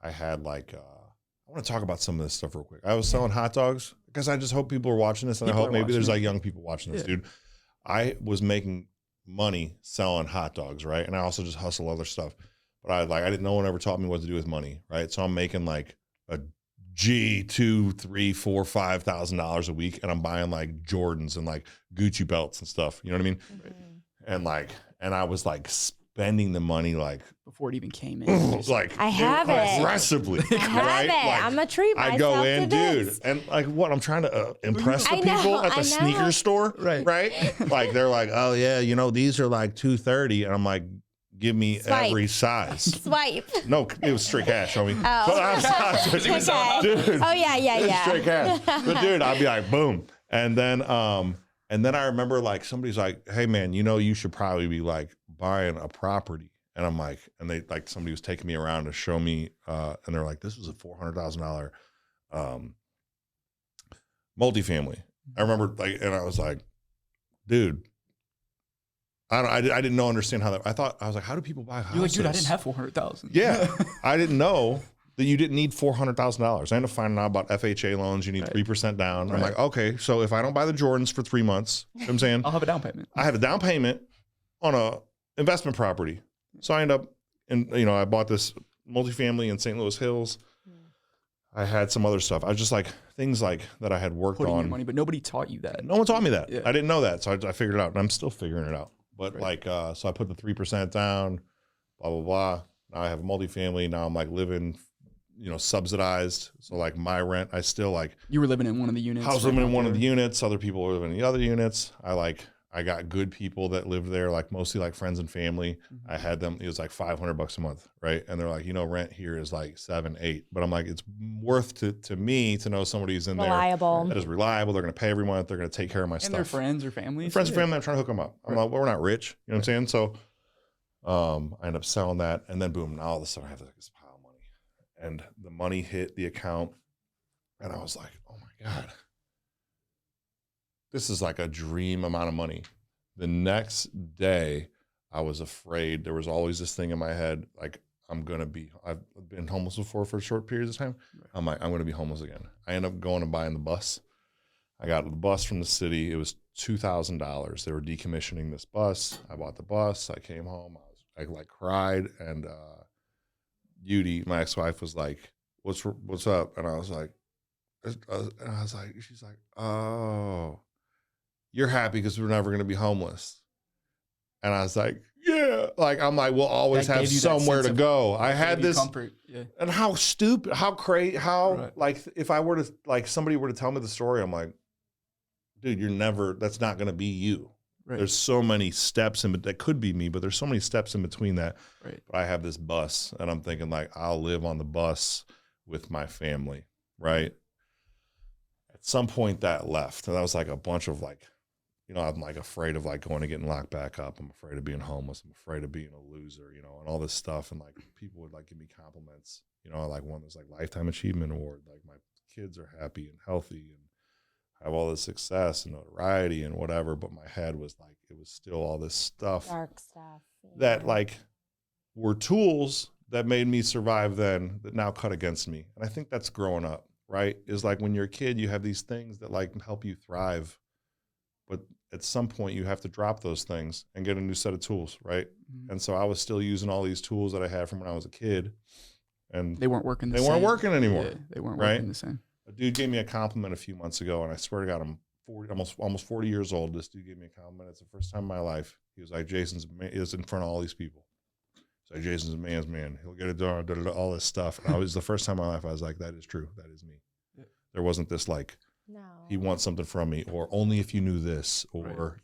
I had like I want to talk about some of this stuff real quick. I was selling hot dogs because I just hope people are watching this, and People I hope are maybe watching there's it. like young people watching this, dude. I was making money selling hot dogs, right? And I also just hustle other stuff. But no one ever taught me what to do with money, right? So I'm making like a $2,000, $3,000, $4,000, $5,000 a week, and I'm buying like Jordans and like Gucci belts and stuff. You know what I mean? Mm-hmm. And I was like spending the money like Before it even came in. like I have it. aggressively. I have right? it. Like, I'm a treat myself I go in, to dude, this. and like what? I'm trying to impress the I know, people at I the know. sneaker store, Right. Like they're like, oh yeah, these are like $230, and I'm like, give me Swipe. every size. Swipe. No, it was straight cash, homie. Oh. But I was Okay. dude. Oh yeah, It was yeah. straight cash. But dude, I'd be like, boom. And then I remember like somebody's like, hey man, you should probably be like buying a property. And I'm like, and they like somebody was taking me around to show me, and they're like, this was a $400,000 multifamily. I remember like, and I was like, dude, I didn't understand how that. I was like, how do people buy houses? You're like, dude, I didn't have 400,000. Yeah, I didn't know that you didn't need $400,000. I ended up finding out about FHA loans. You need 3% down. I'm like, okay, so if I don't buy the Jordans for 3 months, you know what I'm saying, I'll have a down payment. I have a down payment on a investment property. So I end up, I bought this multifamily in St. Louis Hills. I had some other stuff. I was just like things like that I had worked Putting on. your money, but nobody taught you that. No one taught me that. Yeah. I didn't know that. So I figured it out, and I'm still figuring it out. But so I put the 3% down, blah, blah, blah. Now I have a multifamily. Now I'm like living, subsidized. So like my rent, I still like. You were living in one of the units. I was living in one of the units. Other people were living in the other units. I got good people that lived there, like mostly like friends and family. Mm-hmm. I had them. It was like $500 a month, right? And they're like, rent here is like $7, $8. But I'm like, it's worth to me to know somebody's in Reliable. there that is reliable. They're going to pay every month. They're going to take care of my And stuff. their friends or family. Friends and family. I'm trying to hook them up. I'm like, well, we're not rich. You know what I'm saying? So I end up selling that, and then boom, now all of a sudden I have like this pile of money, and the money hit the account, and I was like, oh my God, this is like a dream amount of money. The next day, I was afraid. There was always this thing in my head, like, I've been homeless before for short periods of time. Right. I'm like, I'm going to be homeless again. I ended up going and buying the bus. I got the bus from the city. It was $2,000. They were decommissioning this bus. I bought the bus. I came home. I like cried. And Judy, my ex-wife, was like, what's up? And I was like, she's like, oh, you're happy because we're never going to be homeless. And I was like, yeah. Like, I'm like, we'll always have somewhere to go. I had this comfort. Yeah. And how stupid, how crazy, like, if I were to, like, somebody were to tell me the story, I'm like, dude, that's not going to be you. Right. There's so many steps in, but that could be me, but there's so many steps in between that. Right. But I have this bus and I'm thinking like, I'll live on the bus with my family. Right. At some point that left, and that was like a bunch of like, you know, I'm like afraid of like going and getting locked back up. I'm afraid of being homeless. I'm afraid of being a loser, you know, and all this stuff. And like people would like give me compliments, you know, I like won this like Lifetime Achievement Award. Like my kids are happy and healthy and have all this success and notoriety and whatever. But my head was like, it was still all this stuff, Dark stuff. that like were tools that made me survive then that now cut against me. And I think that's growing up, right? Is like when you're a kid, you have these things that like help you thrive. But at some point you have to drop those things and get a new set of tools, right? Mhm. And so I was still using all these tools that I had from when I was a kid, and They weren't working. they weren't working anymore. Yeah, they weren't right? working the same. A dude gave me a compliment a few months ago, and I swear to God, I'm 40, almost 40 years old. This dude gave me a compliment. It's the first time in my life. He was like, Jason's is in front of all these people. It's like, Jason's a man's man. He'll get it done, all this stuff. And I was the first time in my life I was like, that is true. That is me. Yeah. There wasn't this like, No. he wants something from me, or only if you knew this, or, Right.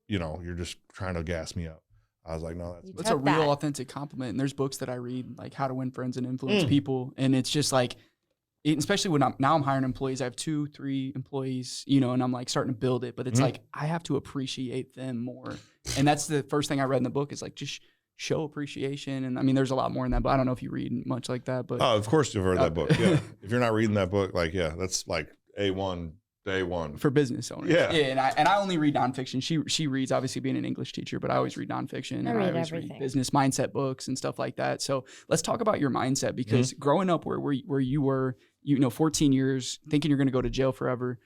you know, you're just trying to gas me up. I was like, no, You That's a took real that. authentic compliment. And there's books that I read, like How to Win Friends and Influence People. And it's just like, especially when I'm hiring employees, I have 2-3 employees, you know, and I'm like starting to build it, but it's like, I have to appreciate them more. And that's the first thing I read in the book is like, just show appreciation. And I mean, there's a lot more in that, but I don't know if you read much like that, but Oh, of course you've heard that book. Yeah. If you're not reading that book, like, yeah, that's like A1, day one. for business owners. Yeah. And I only read nonfiction. She reads, obviously being an English teacher, but I always read nonfiction. I and read always everything. business mindset books and stuff like that. So let's talk about your mindset, because growing up where you were, you know, 14 years thinking you're going to go to jail forever.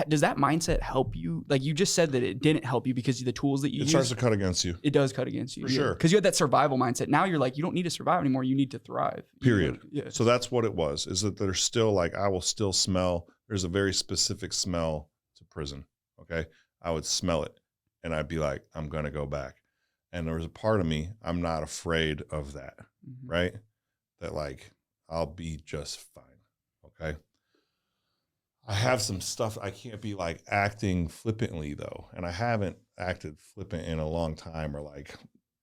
Does that mindset help you? Like you just said that it didn't help you because of the tools that you It use. starts to cut against you. It does cut against you. For sure. Because you had that survival mindset. Now you're like, you don't need to survive anymore. You need to thrive. You Period. know? Yeah. So that's what it was, is that there's still like, I will still smell, there's a very specific smell to prison. Okay. I would smell it and I'd be like, I'm going to go back. And there was a part of me, I'm not afraid of that. Mhm. Right. That like, I'll be just fine. Okay. I have some stuff. I can't be like acting flippantly though. And I haven't acted flippant in a long time, or like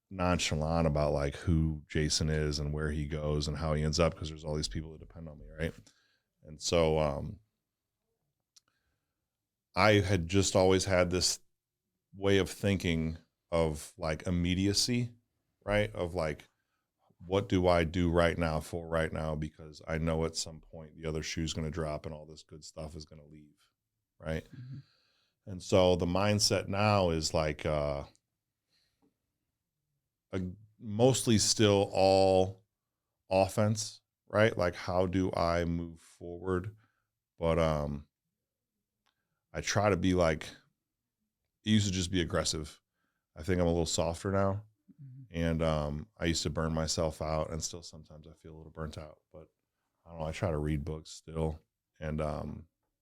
nonchalant about like who Jason is and where he goes and how he ends up, because there's all these people that depend on me. Right. And so, I had just always had this way of thinking of like immediacy, right? Of like, what do I do right now for right now? Because I know at some point the other shoe's going to drop and all this good stuff is going to leave, right? Mhm. And so the mindset now is like mostly still all offense, right? Like, how do I move forward? But I try to be like, it used to just be aggressive. I think I'm a little softer now. And I used to burn myself out, and still sometimes I feel a little burnt out. But I don't know, I try to read books still and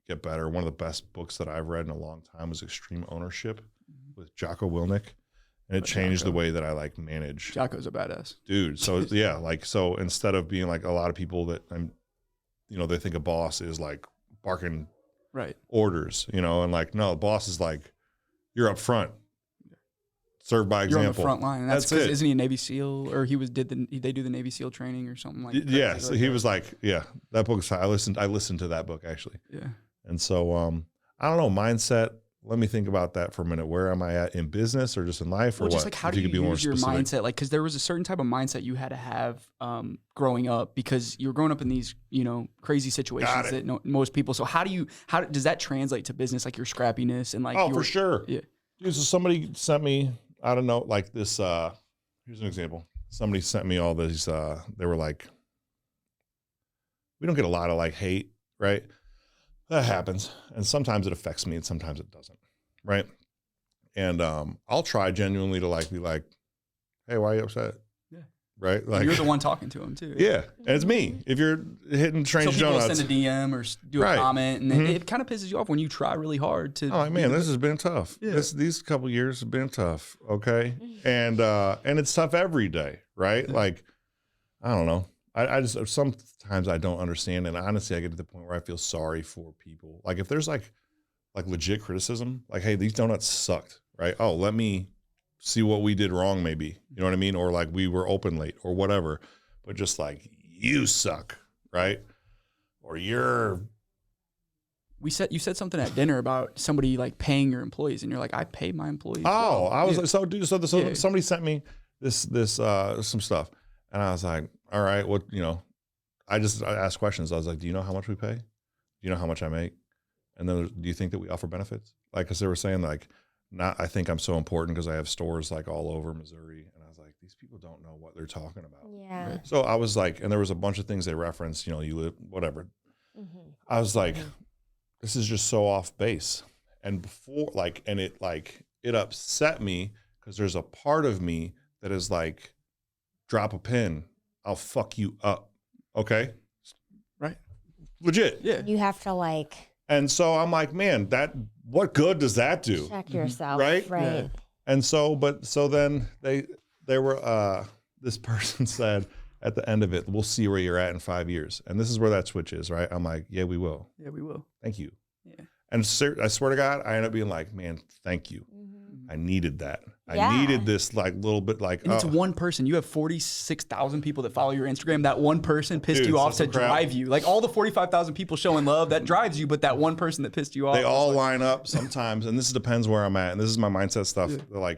get better. One of the best books that I've read in a long time was Extreme Ownership with Jocko Willink. And it changed the way that I like manage. Jocko's a badass. Dude. So yeah, like, so instead of being like a lot of people that they think a boss is like barking Right. orders, and like, no, the boss is like, you're up front. Serve by You're example. on the front line. And that's That's because it. isn't he a Navy SEAL, or they do the Navy SEAL training or something like that? Yeah, so he was like, yeah, that book. I listened to that book actually. Yeah. And so I don't know, mindset. Let me think about that for a minute. Where am I at in business or just in life, or Well, what? just like, how If do you could be more use your specific. mindset? Like, because there was a certain type of mindset you had to have growing up, because you were growing up in these, crazy situations that most people. So how does that translate to business? Like your scrappiness and like, Oh, for sure. Yeah. Dude, so somebody sent me, I don't know, like this, here's an example. Somebody sent me all these, they were like, we don't get a lot of like hate, right? That happens. And sometimes it affects me and sometimes it doesn't. Right. And I'll try genuinely to like be like, hey, why are you upset? Yeah. Right. Like, you're the one talking to him too. yeah. And it's me. If you're hitting So strange people donuts. send a DM or do a Right. comment, and it kind of pisses you off when you try really hard to. Oh, like, man, this has been tough. Yeah. These couple years have been tough. Okay. And it's tough every day. Right. Yeah. Like, I don't know. I just, sometimes I don't understand. And honestly, I get to the point where I feel sorry for people. Like if there's like legit criticism, like, hey, these donuts sucked. right? Oh, let me see what we did wrong, maybe. You know what I mean? Or like we were open late or whatever. But just like, you suck, right? Or you're... You said something at dinner about somebody like paying your employees, and you're like, I pay my employees. Oh, well. I was Yeah. like, so dude, somebody sent me this some stuff, and I was like, all right, what, you know, I asked questions. I was like, do you know how much we pay? Do you know how much I make? And then, do you think that we offer benefits? Like, because they were saying like, I think I'm so important because I have stores like all over Missouri, and I was like, these people don't know what they're talking about. Yeah. Right. So I was like, and there was a bunch of things they referenced, you know, you live, whatever. Mm-hmm. I was like, this is just so off base. And before, like, and it upset me because there's a part of me that is like, drop a pin, I'll fuck you up. Okay. Right. Legit. Yeah. You have to like And so I'm like, man, what good does that do? check yourself. Right? Right. Yeah. And so, so then they were, this person said at the end of it, we'll see where you're at in 5 years. And this is where that switch is, right? I'm like, yeah, we will. Yeah, we will. Thank you. Yeah. And I swear to God, I ended up being like, man, thank you. Mm-hmm. I needed that. Yeah. I needed this like little bit like, And it's one person. You have 46,000 people that follow your Instagram. That one person pissed Dude, you off that's to some crap. drive you. Like all the 45,000 people showing love, that drives you, but that one person that pissed you off. they all line up sometimes. And this depends where I'm at. And this is my mindset stuff. Yeah.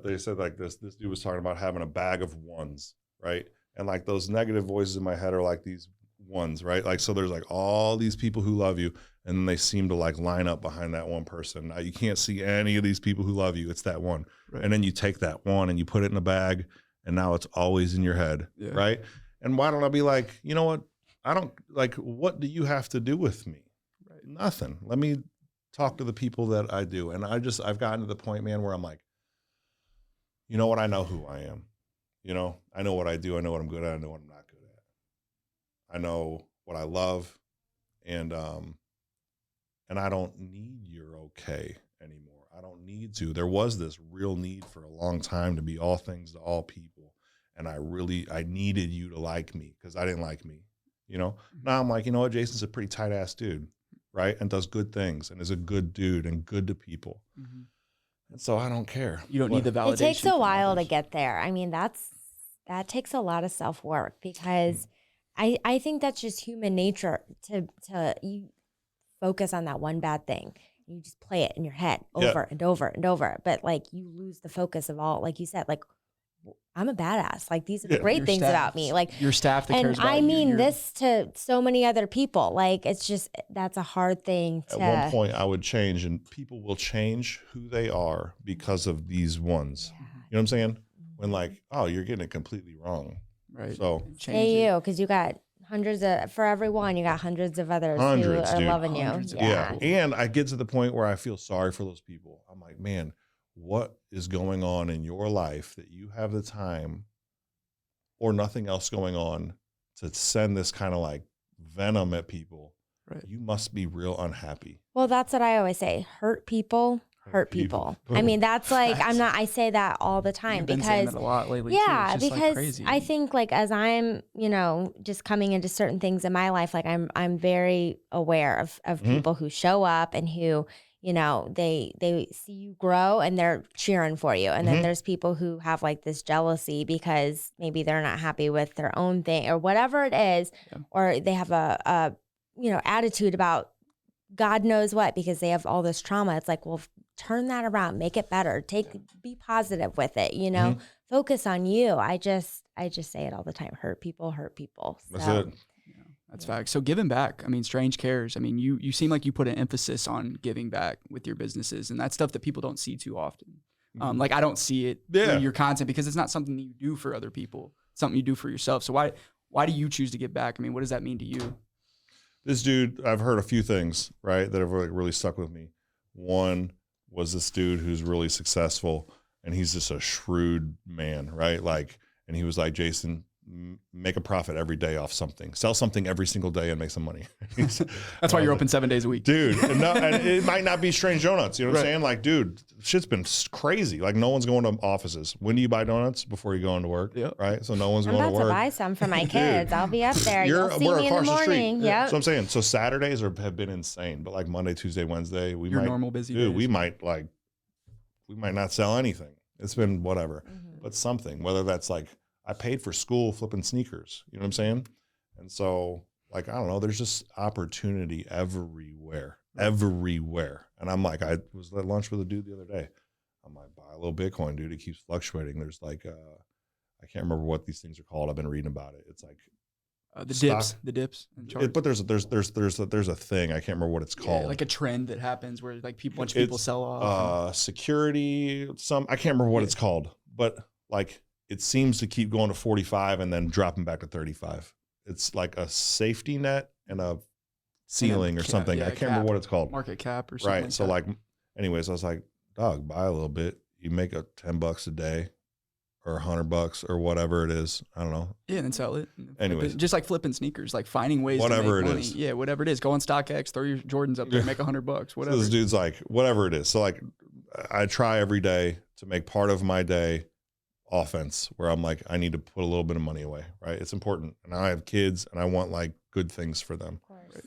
They said like this dude was talking about having a bag of ones, right? And like those negative voices in my head are like these ones, right? Like, so there's like all these people who love you, and then they seem to like line up behind that one person. Now you can't see any of these people who love you. It's that one. Right. And then you take that one and you put it in a bag, and now it's always in your head. Yeah. Right. And why don't I be like, you know what? I don't like, what do you have to do with me? Right. Nothing. Let me talk to the people that I do. And I've gotten to the point, man, where I'm like, you know what? I know who I am. You know, I know what I do. I know what I'm good at. I know what I'm not good at. I know what I love. And I don't need your okay anymore. I don't need to. There was this real need for a long time to be all things to all people. And I needed you to like me because I didn't like me, you know? Now I'm like, you know what? Jason's a pretty tight ass dude, right? And does good things and is a good dude and good to people. Mhm. And so I don't care. You don't need the validation. It takes a from while to others. get there. I mean, that takes a lot of self-work because I think that's just human nature to you focus on that one bad thing. You just play it in your head over and over and over. But like you lose the focus of all, like you said, like I'm a badass. Like these are the great Your things staff. about me. Like Your staff that and cares about I you, mean you're- this to so many other people. Like it's just that's a hard thing to At one point I would change, and people will change who they are because of these ones. Yeah. You know what I'm saying? When like, oh, you're getting it completely wrong. Right. So Change Hey it. you, because you got for every one, you got hundreds of others Hundreds, who are dude. loving Hundreds you. of yeah. people. And I get to the point where I feel sorry for those people. I'm like, man, what is going on in your life that you have the time or nothing else going on to send this kind of like venom at people? Right. You must be real unhappy. Well, that's what I always say. Hurt people, hurt people. I mean, that's like I say that all the time You've been saying because that a lot lately. yeah, too. It's just, like, because crazy. I think like as I'm, just coming into certain things in my life, like I'm very aware of people who show up and who, they see you grow and they're cheering for you. And then there's people who have like this jealousy because maybe they're not happy with their own thing or whatever it is, or they have a attitude about God knows what because they have all this trauma. It's like, well, turn that around, make it better. Be positive with it, focus on you. I just say it all the time. Hurt people. So, That's it. That's facts. So giving back, I mean, Strange Cares. I mean, you seem like you put an emphasis on giving back with your businesses, and that's stuff that people don't see too often. Like I don't see it in your content because it's not something that you do for other people. It's something you do for yourself. So why do you choose to give back? I mean, what does that mean to you? This dude, I've heard a few things, right, that have really stuck with me. One was this dude who's really successful, and he's just a shrewd man, right? Like, and he was like, Jason, make a profit every day off something. Sell something every single day and make some money. That's why you're open 7 days a week. Dude, and it might not be Strange Donuts. You know what I'm Right. saying? Like, dude, shit's been crazy. Like, no one's going to offices. When do you buy donuts? Before you go into work, Yep. right? So no one's I'm going about to to work. buy some for my kids. I'll be up there. You'll see We're me in the across the street. morning. Yep. So I'm saying, so Saturdays have been insane, but like Monday, Tuesday, Wednesday, we You're might normal busy dude, days. we might like we might not sell anything. It's been whatever, but something, whether that's like, I paid for school flipping sneakers, you know what I'm saying? And so like, I don't know, there's just opportunity everywhere. And I'm like, I was at lunch with a dude the other day. I'm like, buy a little Bitcoin, dude. It keeps fluctuating. There's like, I can't remember what these things are called. I've been reading about it. It's like the dips. But there's a thing. I can't remember what it's called. Like a trend that happens where like bunch of people sell off. Security. I can't remember what it's called, but like it seems to keep going to 45 and then dropping back to 35. It's like a safety net and a ceiling or something. I can't remember what it's called. Market cap or something. Right. So like, anyways, I was like, dog, buy a little bit. You make a $10 a day or $100 or whatever it is. I don't know. Yeah, and then sell it. Anyways, just like flipping sneakers, like finding ways whatever to make it money. is. Yeah, whatever it is. Go on StockX, throw your Jordans up there, make $100. Whatever. So this dude's like, whatever it is. So like, I try every day to make part of my day offense where I'm like, I need to put a little bit of money away, right? It's important. And I have kids and I want like good things for them. Of course. Right?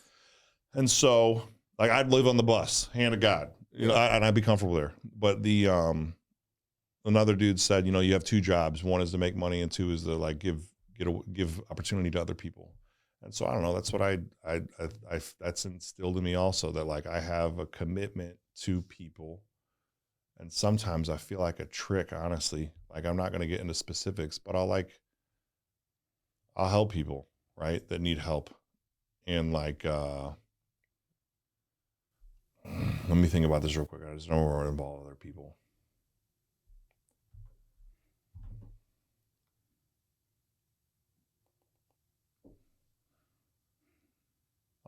And so like I'd live on the bus, hand of God, you know, and I'd be comfortable there. But the, another dude said, you know, you have two jobs. One is to make money and two is to like give opportunity to other people. And so I don't know, that's what I that's instilled in me also, that like I have a commitment to people. And sometimes I feel like a trick, honestly. Like I'm not going to get into specifics, but I'll help people, right, that need help. And like, let me think about this real quick. I just don't want to involve other people.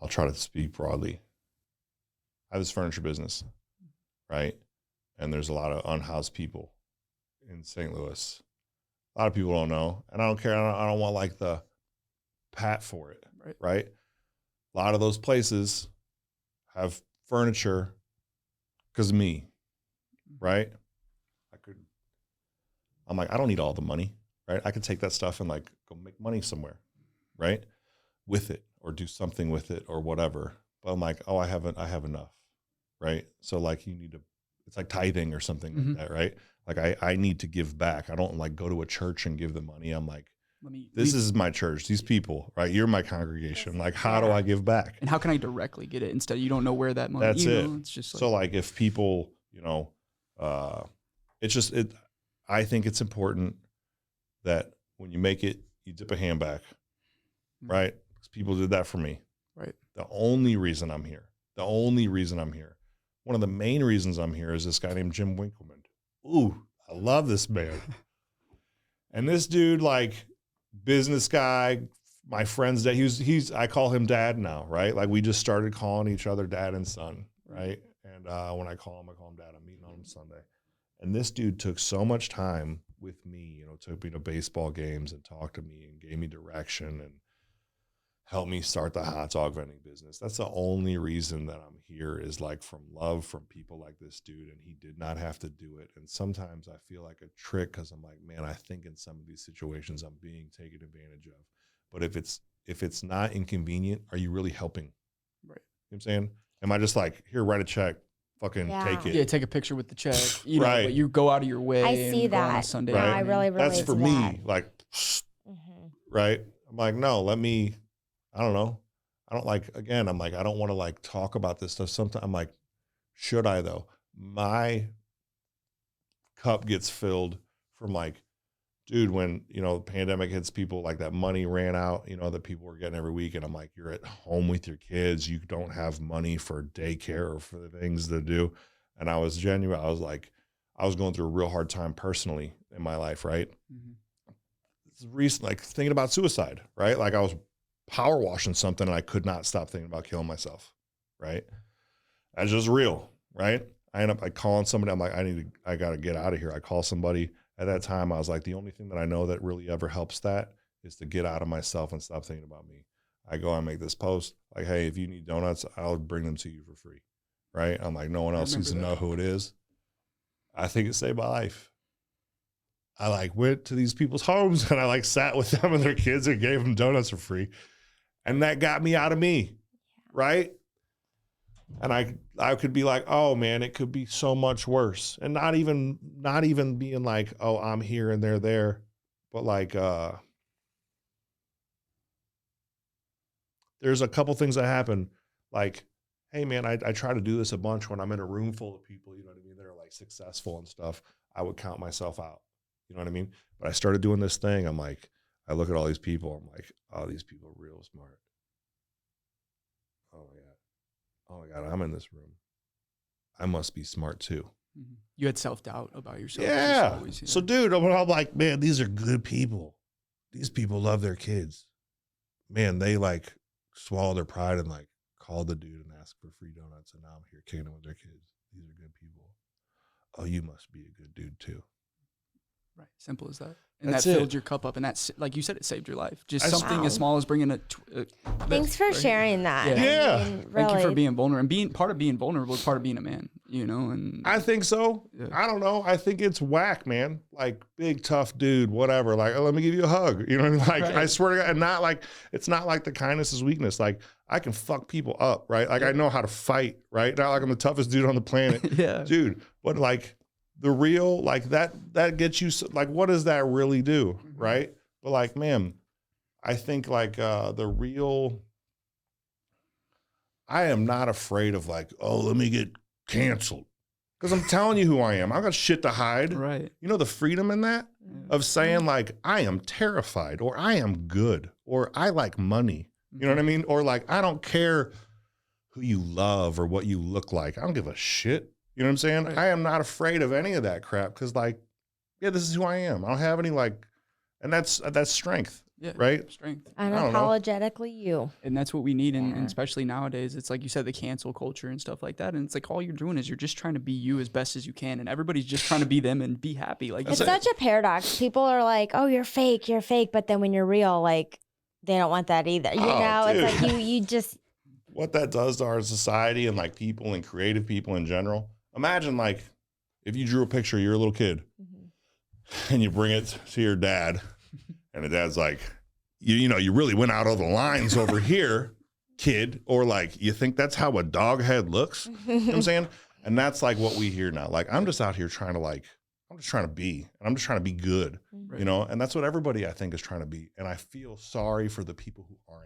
I'll try to speak broadly. I have this furniture business, right? And there's a lot of unhoused people in St. Louis. A lot of people don't know, and I don't care. I don't want like the pat for it, right? A lot of those places have furniture because of me, right? I'm like, I don't need all the money, right? I could take that stuff and like go make money somewhere, right? With it, or do something with it or whatever. But I'm like, oh, I have enough, right? So like it's like tithing or something like that, right? Like I need to give back. I don't like go to a church and give them money. I'm like, this is my church, these people, right? You're my congregation. Like, how do I give back? And how can I directly get it instead? You don't know where that money is. That's it. It's just like, so like if people, you know, I think it's important that when you make it, you dip a hand back, right? Because people did that for me. Right. The only reason I'm here, one of the main reasons I'm here is this guy named Jim Winkleman. Ooh, I love this man. And this dude, like, business guy, my friend's dad, I call him dad now, right? Like we just started calling each other dad and son, right? And when I call him dad. I'm meeting on him Sunday. And this dude took so much time with me, you know, took me to baseball games and talked to me and gave me direction and helped me start the hot dog vending business. That's the only reason that I'm here, is like from love from people like this dude. And he did not have to do it. And sometimes I feel like a trick because I'm like, man, I think in some of these situations I'm being taken advantage of. But if it's not inconvenient, are you really helping? Right. You know what I'm saying? Am I just like, here, write a check, fucking take it? Yeah, take a picture with the check. You know, right. But you go out of your way. I and see go on a that. Sunday. Right. I really relate That's for to me. that. Like, right? I'm like, no, I don't know. I don't like, again, I'm like, I don't want to like talk about this stuff. Sometimes I'm like, should I though? My cup gets filled from like, dude, when, you know, the pandemic hits, people like that money ran out, you know, that people were getting every week. And I'm like, you're at home with your kids. You don't have money for daycare or for the things to do. And I was genuine. I was like, I was going through a real hard time personally in my life. Right. It's recent, like thinking about suicide, right? Like I was power washing something and I could not stop thinking about killing myself. Right. That's just real. Right. I end up like calling somebody. I'm like, I got to get out of here. I call somebody. At that time, I was like, the only thing that I know that really ever helps that is to get out of myself and stop thinking about me. I go and make this post like, hey, if you need donuts, I'll bring them to you for free. Right. I'm like, no one else needs to know who it is. I think it saved my life. I like went to these people's homes and I like sat with them and their kids and gave them donuts for free. And that got me out of me. Right. And I could be like, oh man, it could be so much worse. And not even being like, oh, I'm here and they're there. But like, there's a couple things that happen. Like, hey man, I try to do this a bunch when I'm in a room full of people, you know what I mean? That are like successful and stuff. I would count myself out. You know what I mean? But I started doing this thing. I'm like, I look at all these people. I'm like, oh, these people are real smart. Oh my God, I'm in this room. I must be smart too. You had self-doubt about yourself. Yeah. Always, So dude, I'm like, man, these are good people. These people love their kids. Man, they like swallow their pride and like call the dude and ask for free donuts. And now I'm here kicking them with their kids. These are good people. Oh, you must be a good dude too. Right. Simple as that. And That's that it. filled your cup up. And that's, like you said, it saved your life. Just That's- something Wow. as small as bringing a... Thanks for sharing that. Yeah. I mean, Thank you for really. being vulnerable. And being part of being vulnerable is part of being a man, you know? And I think so. Yeah. I don't know. I think it's whack, man. Like big, tough dude, whatever. Like, oh, let me give you a hug. You know what I mean? Like, Right. I swear to God, and not like, it's not like the kindness is weakness. Like, I can fuck people up, right? Like, I know how to fight, right? Not like I'm the toughest dude on the planet. yeah. Dude, but like the real, like that gets you, like, what does that really do, right? But like, man, I think like the real, I am not afraid of like, oh, let me get canceled. Because I'm telling you who I am. I got shit to hide. Right. You know the freedom in that? Of saying like, I am terrified, or I am good, or I like money. You know what I mean? Or like, I don't care who you love or what you look like. I don't give a shit. You know what I'm saying? Right. I am not afraid of any of that crap because like, yeah, this is who I am. I don't have any like, and that's strength, Yeah. right? Strength. don't know. Unapologetically you. And that's what we need. And Yeah. especially nowadays, it's like you said, the cancel culture and stuff like that. And it's like all you're doing is you're just trying to be you as best as you can. And everybody's just trying to be them and be happy. Like, It's you said. such a paradox. People are like, oh, you're fake. But then when you're real, like, they don't want that either. You Oh, know, dude. it's like you just, What that does to our society and like people and creative people in general. Imagine like if you drew a picture, you're a little kid and you bring it to your dad and the dad's like, you know, you really went out of the lines over here, kid. Or like, you think that's how a dog head looks? You know what I'm saying? And that's like what we hear now. Like, I'm just out here trying to like, I'm just trying to be, and I'm just trying to be good, Right. you know? And that's what everybody I think is trying to be. And I feel sorry for the people who aren't,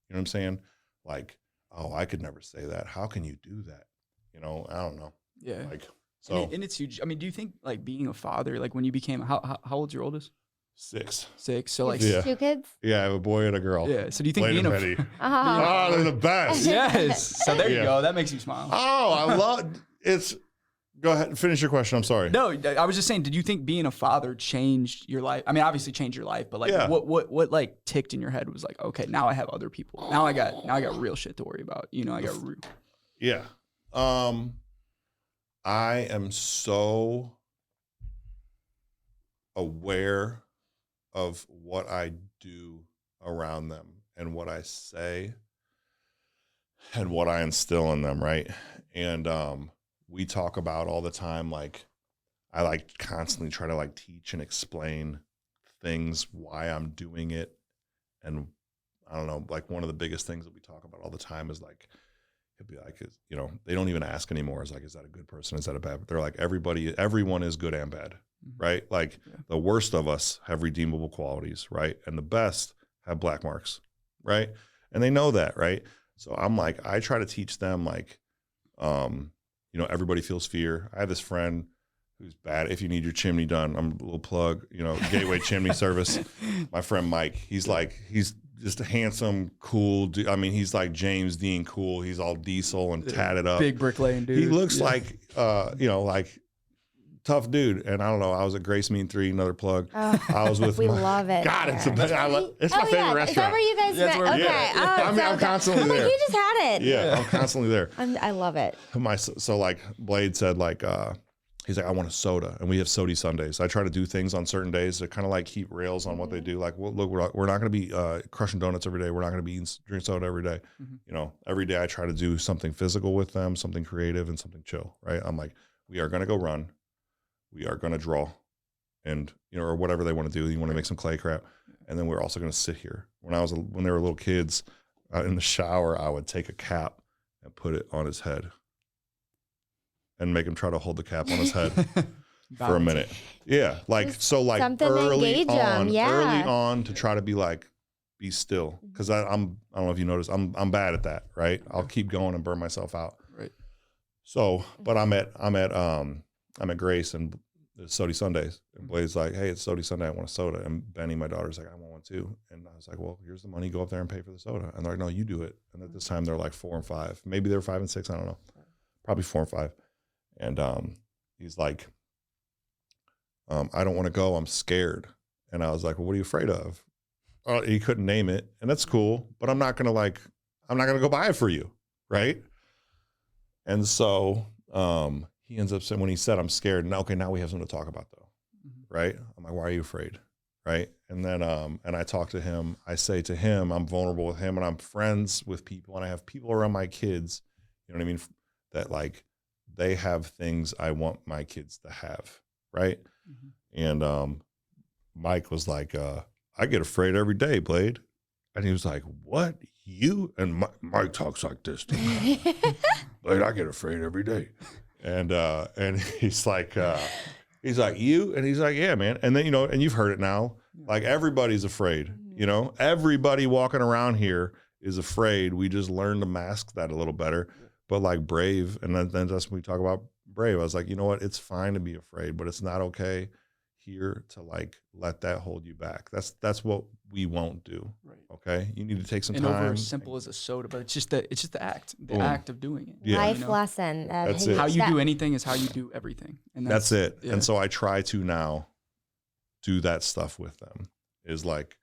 you know what I'm saying? Like, oh, I could never say that. How can you do that? You know, I don't know. Yeah. Like, so And it's huge. I mean, do you think like being a father, like when you became, how old's your oldest? 6. 6. So like, Yeah. 2 kids. Yeah, I have a boy and a girl. yeah. So do you think Blade being and a, Betty. Oh. Oh, they're the best. yes. So there you Yeah. go. That makes you smile. Oh, I love it's. Go ahead and finish your question. I'm sorry. No, I was just saying, did you think being a father changed your life? I mean, obviously changed your life, but like Yeah. what like ticked in your head was like, okay, now I have other people. Now I got real shit to worry about. You know, I got real. Yeah. I am so aware of what I do around them and what I say and what I instill in them, right? And we talk about all the time, like I like constantly try to like teach and explain things, why I'm doing it. And I don't know, like one of the biggest things that we talk about all the time is like, it'd be like, you know, they don't even ask anymore. It's like, is that a good person? Is that a bad? They're like, everyone is good and bad, right? Like the worst of us have redeemable qualities, right? And the best have black marks, right? And they know that, right? So I'm like, I try to teach them like, you know, everybody feels fear. I have this friend who's bad. If you need your chimney done, I'm a little plug, you know, Gateway Chimney Service. My friend Mike, he's just a handsome, cool dude. I mean, he's like James Dean cool. He's all diesel and tatted up. Big bricklaying dude. He looks like, you know, like tough dude. And I don't know. I was at Grace Mean 3, another plug. Oh, I was with we love it. God, it's the there. best. It's my favorite restaurant. Is that where you guys Yeah, that's met? where we Okay. met. Oh, I mean, I'm so constantly I'm like, there. you just had it. Yeah, I'm constantly there. I love it. So like Blade said, like he's like, I want a soda, and we have Sody Sundays. I try to do things on certain days to kind of like keep rails on what they do. Like, well, look, we're not going to be crushing donuts every day. We're not going to be drinking soda every day. You know, every day I try to do something physical with them, something creative, and something chill. Right? I'm like, we are going to go run, we are going to draw, and you know, or whatever they want to do. You want to make some clay crap, and then we're also going to sit here. When they were little kids, in the shower, I would take a cap and put it on his head and make him try to hold the cap on his head for a minute. Yeah. Like, Just so like something to engage 'em, yeah. early on to try to be like, be still. Cause I don't know if you noticed, I'm bad at that. Right. I'll keep going and burn myself out. Right. So, but I'm at Grace and it's Sody Sundays. And Blade's like, hey, it's Sody Sunday. I want a soda. And Benny, my daughter's like, I want one too. And I was like, well, here's the money. Go up there and pay for the soda. And they're like, no, you do it. And at this time, they're like 4 and 5. Maybe they're 5 and 6. I don't know. Probably 4 and 5. And he's like, I don't want to go. I'm scared. And I was like, well, what are you afraid of? He couldn't name it. And that's cool. But I'm not going to go buy it for you. Right. And so he ends up saying, when he said, I'm scared. And okay, now we have something to talk about though. Right. I'm like, why are you afraid? Right. And then, and I talk to him, I say to him, I'm vulnerable with him and I'm friends with people and I have people around my kids, you know what I mean? That like, they have things I want my kids to have. Right. And Mike was like, I get afraid every day, Blade. And he was like, what? You? And Mike talks like this to me. Blade, I get afraid every day. And he's like, you? And he's like, yeah, man. And then, you know, and you've heard it now, like everybody's afraid, you know, everybody walking around here is afraid. We just learned to mask that a little better, but like brave. And then that's when we talk about brave. I was like, you know what? It's fine to be afraid, but it's not okay here to like, let that hold you back. That's what we won't do. Right. Okay. You need to take some time. Over as simple as a soda, but it's just the act of doing it. Yeah. Life you know? lesson. That's it. How you do anything is how you do everything. And that's it. Yeah. And so I try to now do that stuff with them, is like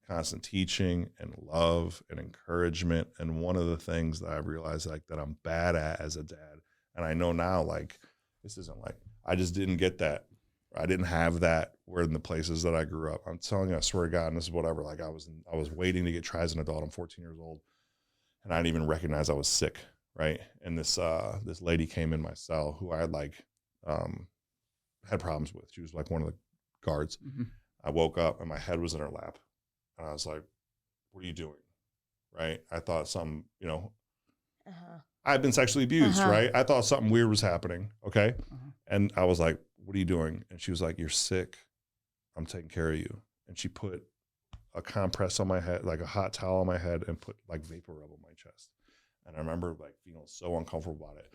constant teaching and love and encouragement. And one of the things that I've realized like that I'm bad at as a dad, and I know now, like, this isn't like, I just didn't get that. I didn't have that where in the places that I grew up. I'm telling you, I swear to God, and this is whatever. Like I was waiting to get tried as an adult. I'm 14 years old, and I didn't even recognize I was sick, right? And this lady came in my cell who I had like had problems with. She was like one of the guards. I woke up and my head was in her lap, and I was like, "What are you doing?" Right? I thought something, you know, I've been sexually abused, right? I thought something weird was happening. Okay, and I was like, what are you doing? And she was like, you're sick. I'm taking care of you. And she put a compress on my head, like a hot towel on my head, and put like vapor rub on my chest. And I remember like feeling so uncomfortable about it.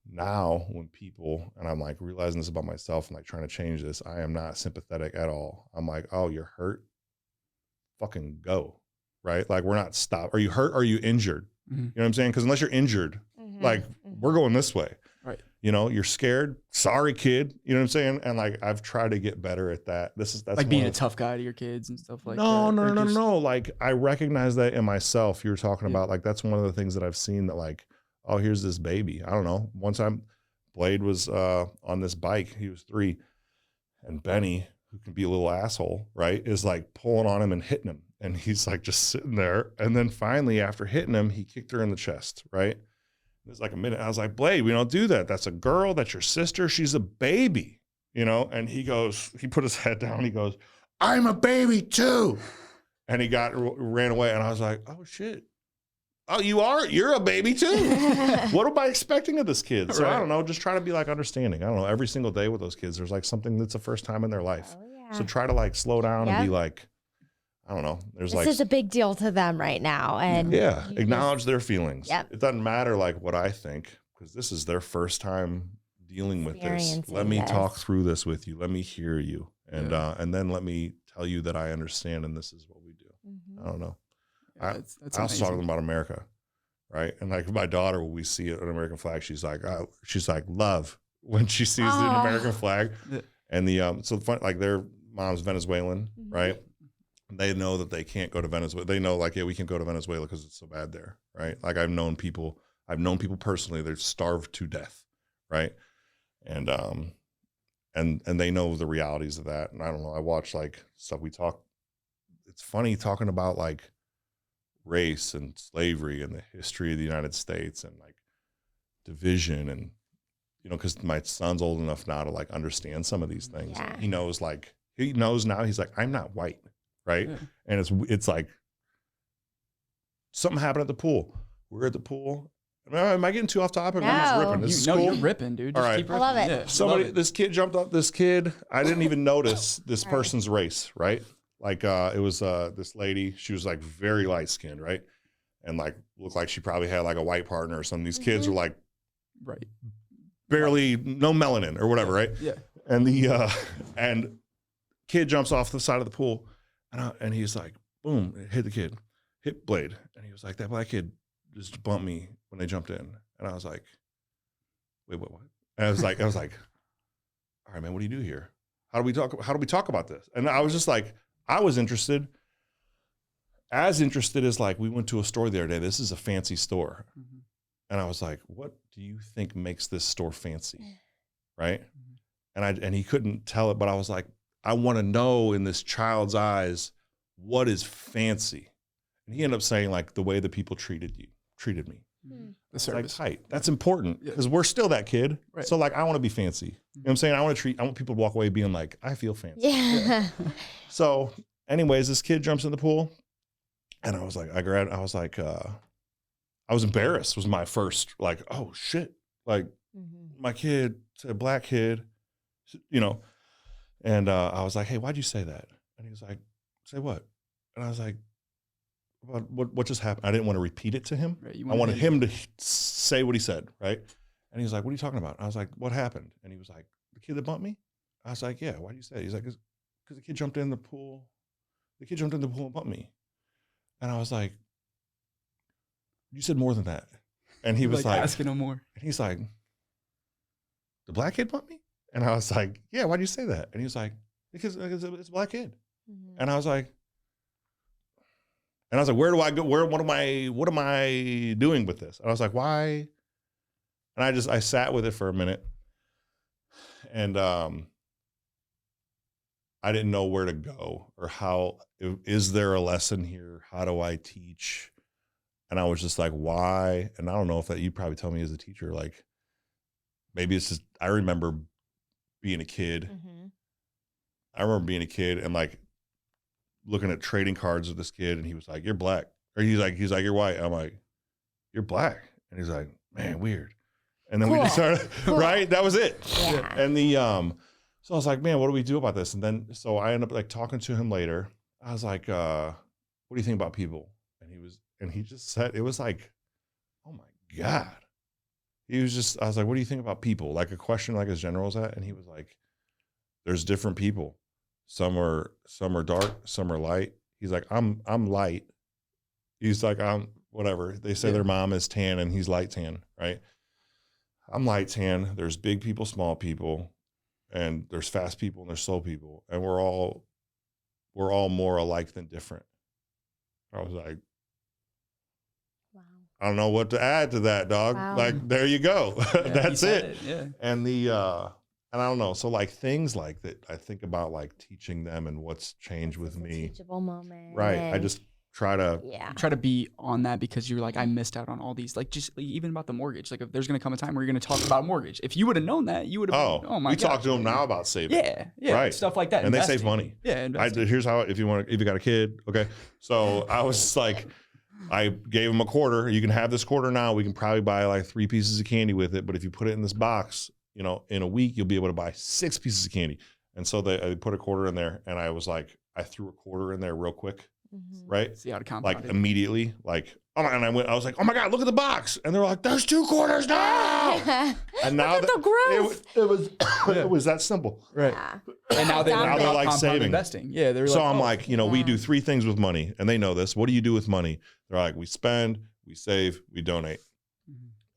Now when people, and I'm like realizing this about myself and like trying to change this, I am not sympathetic at all. I'm like, oh, you're hurt? Fucking go. Right? Like we're not stopped. Are you hurt? Or are you injured? You know what I'm saying? Because unless you're injured, like we're going this way. Right. You know, you're scared. Sorry, kid. You know what I'm saying? And like, I've tried to get better at that. That's like being a tough guy to your kids and stuff like that. No. Like I recognize that in myself. You were talking about like, that's one of the things that I've seen that like, oh, here's this baby. I don't know. One time Blade was on this bike. He was 3, and Benny, who can be a little asshole, right, is like pulling on him and hitting him. And he's like just sitting there. And then finally, after hitting him, he kicked her in the chest, right? It was like a minute. I was like, Blade, we don't do that. That's a girl. That's your sister. She's a baby, you know? And he put his head down. He goes, I'm a baby too. And he ran away. And I was like, oh shit. Oh, you're a baby too. What am I expecting of this kid? So I don't know, just try to be like understanding. I don't know. Every single day with those kids, there's like something that's the first time in their life. Oh, yeah. So try to like slow down and be like, I don't know. This is a big deal to them right now. And acknowledge their feelings. Yep. It doesn't matter like what I think, because this is their first time dealing with this. Let me talk through this with you. Let me hear you. And then let me tell you that I understand and this is what we do. I don't know. Yeah, I also talk to them about America, right? And like my daughter, when we see an American flag, she's like love when she sees the American flag. And the so fun, like their mom's Venezuelan, right? They know that they can't go to Venezuela. They know like, yeah, we can go to Venezuela because it's so bad there, right? Like I've known people personally, they're starved to death, right? And they know the realities of that. And I don't know, I watch like stuff it's funny talking about like race and slavery and the history of the United States and like division and, you know, because my son's old enough now to like understand some of these things. Yeah. He knows now, he's like, I'm not white. Right. Yeah. And it's like something happened at the pool. We're at the pool Am I getting too off topic? No. I'm just ripping. This is No, cool. you're ripping, dude. All Just right. keep I love ripping. it. Yeah, Somebody, love it. this kid jumped up. This kid, I didn't even notice this person's race, right? Like, it was this lady. She was like very light skinned, right? And like looked like she probably had like a white partner or something. These kids are like Right. barely no melanin or whatever, right? Yeah. And the and kid jumps off the side of the pool, and he's like, boom, it hit the kid, hip blade, and he was like, that black kid just bumped me when they jumped in, and I was like, wait, what? And I was like, all right, man, what do you do here? How do we talk about this? And I was just like, I was interested, as interested as like we went to a store the other day. This is a fancy store, and I was like, what do you think makes this store fancy, right? And he couldn't tell it, but I was like, I want to know in this child's eyes, what is fancy? And he ended up saying like the way the people treated me. The It's like service. tight. That's important because we're still that kid. Right. So like, I want to be fancy. You know what I'm saying? I want people to walk away being like, I feel fancy. Yeah. So anyways, this kid jumps in the pool and I was embarrassed. Was my first like, oh shit. Like my kid, a black kid, you know, and I was like, hey, why'd you say that? And he was like, say what? And I was like, what just happened? I didn't want to repeat it to him. Right, I wanted him to say what he said, right? And he was like, what are you talking about? I was like, what happened? And he was like, the kid that bumped me? I was like, yeah, why do you say it? He's like, because the kid jumped in the pool. The kid jumped in the pool and bumped me. And I was like, you said more than that. And he was like asking him more. And he's like, the black kid bumped me? And I was like, yeah, why do you say that? And he was like, because it's a black kid. And I was like, where do I go? What am I doing with this? And I was like, why? And I sat with it for a minute and I didn't know where to go or how, is there a lesson here? How do I teach? And I was just like, why? And I don't know if that you'd probably tell me as a teacher, like maybe it's just, I remember being a kid. I remember being a kid and like looking at trading cards with this kid and he was like, you're black. Or he's like, you're white. I'm like, you're black. And he's like, man, weird. And then we just started, right? That was it. Yeah. And so I was like, man, what do we do about this? And then, so I ended up like talking to him later. I was like, what do you think about people? And he just said, it was like, oh my God. I was like, what do you think about people? Like a question like as general as that. And he was like, there's different people. Some are dark, some are light. He's like, I'm light. He's like, I'm whatever. They say their mom is tan and he's light tan, right? I'm light tan. There's big people, small people, and there's fast people and there's slow people. And we're all more alike than different. I was like, Wow. I don't know what to add to that, dog. Wow. Like, there you go. That's it. Yeah. And and I don't know. So like things like that, I think about like teaching them and what's changed with me. Teachable moment. Right. I just try to. Yeah. Try to be on that because you're like, I missed out on all these, like just like, even about the mortgage. Like if there's going to come a time where you're going to talk about a mortgage. If you would have known that, you would have. Oh my God. We talk to them now about saving. Yeah. Right. Stuff like that. And investing. they save money. Yeah. Investing. Here's how, if you got a kid. Okay. So I was like, I gave him a quarter. You can have this quarter now. We can probably buy like 3 pieces of candy with it. But if you put it in this box, you know, in a week, you'll be able to buy 6 pieces of candy. And so I put a quarter in there and I was like, I threw a quarter in there real quick. Right. See how to compound like it. immediately, like, oh my, and I was like, oh my God, look at the box. And they're like, there's 2 quarters now. And now Look at the growth. it was that simple. Right. Yeah. And now they're like compound saving. investing. Yeah. They're So like, I'm oh, like, you know, we do 3 things with money and they know this. What do you do with money? They're like, we spend, we save, we donate.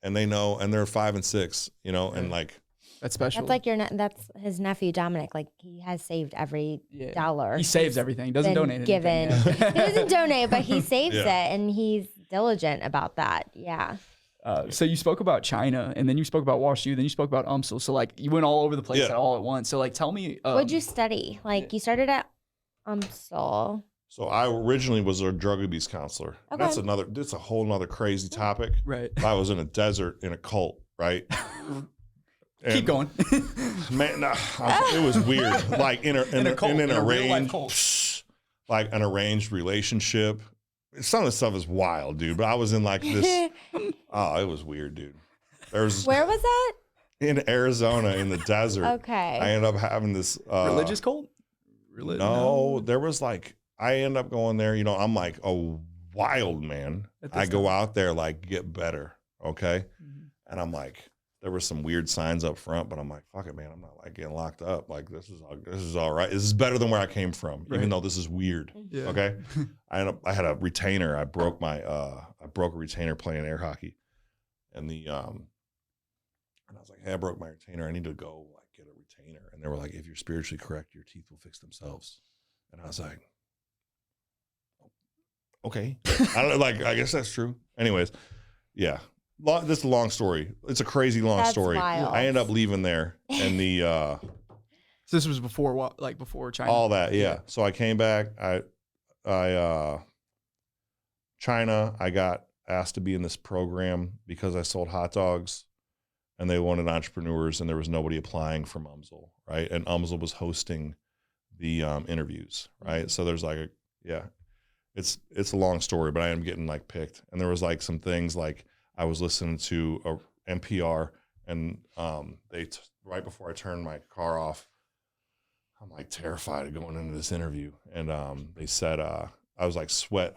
And they know, and they're 5 and 6, you know, and like. that's special. That's like that's his nephew Dominic. Like he has saved every dollar. He saves everything. Doesn't been donate given. anything. He doesn't donate, but he saves Yeah. it, and he's diligent about that. Yeah. So you spoke about China, and then you spoke about WashU, then you spoke about UMSL. So like you went all over the place all at once. So like tell me, What'd you study? Like you started at UMSL. So I originally was a drug abuse counselor. Okay. That's a whole nother crazy topic. right. I was in a desert in a cult, right? Keep going. Man, it was weird. Like in an real life arranged, cult. like an arranged relationship. Some of the stuff is wild, dude. But I was in like this. Oh, it was weird, dude. There's Where was that? in Arizona in the desert. Okay. I ended up having this Religious cult? No, there was like I end up going there. You know, I'm like a wild man. I go out there like get better, okay. And I'm like, there were some weird signs up front, but I'm like, fuck it, man. I'm not like getting locked up. Like this is all right. This is better than where I came from, even though this is weird. Yeah. Okay. I had a retainer. I broke a retainer playing air hockey, and and I was like, hey, I broke my retainer. I need to go like get a retainer. And they were like, if you're spiritually correct, your teeth will fix themselves. And I was like, okay. I don't know, like, I guess that's true. Anyways, yeah. This is a long story. It's a crazy long story. Wild. I ended up leaving there and So this was before China? all that, yeah. So I came back. China, I got asked to be in this program because I sold hot dogs. And they wanted entrepreneurs, and there was nobody applying from UMSL, right? And UMSL was hosting the interviews, right? So there's like it's a long story, but I am getting like picked. And there was like some things like I was listening to a NPR, and right before I turned my car off, I'm like terrified of going into this interview, and they said I was like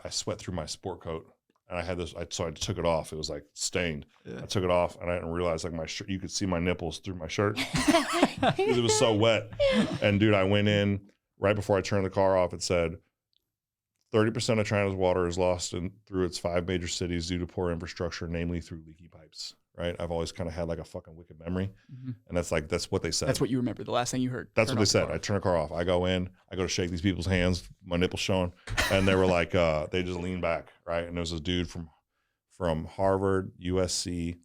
I sweat through my sport coat. And I had this, so I took it off. It was like stained. Yeah. I took it off, and I didn't realize like my shirt. You could see my nipples through my shirt because it was so wet. And dude, I went in right before I turned the car off. It said 30% of China's water is lost through its 5 major cities due to poor infrastructure, namely through leaky pipes. Right? I've always kind of had like a fucking wicked memory, and that's what they said. That's what you remember. The last thing you heard. That's what they said. I turn the car off. I go in. I go to shake these people's hands. My nipples showing, and they were like, they just leaned back, right? And there was this dude from Harvard, USC,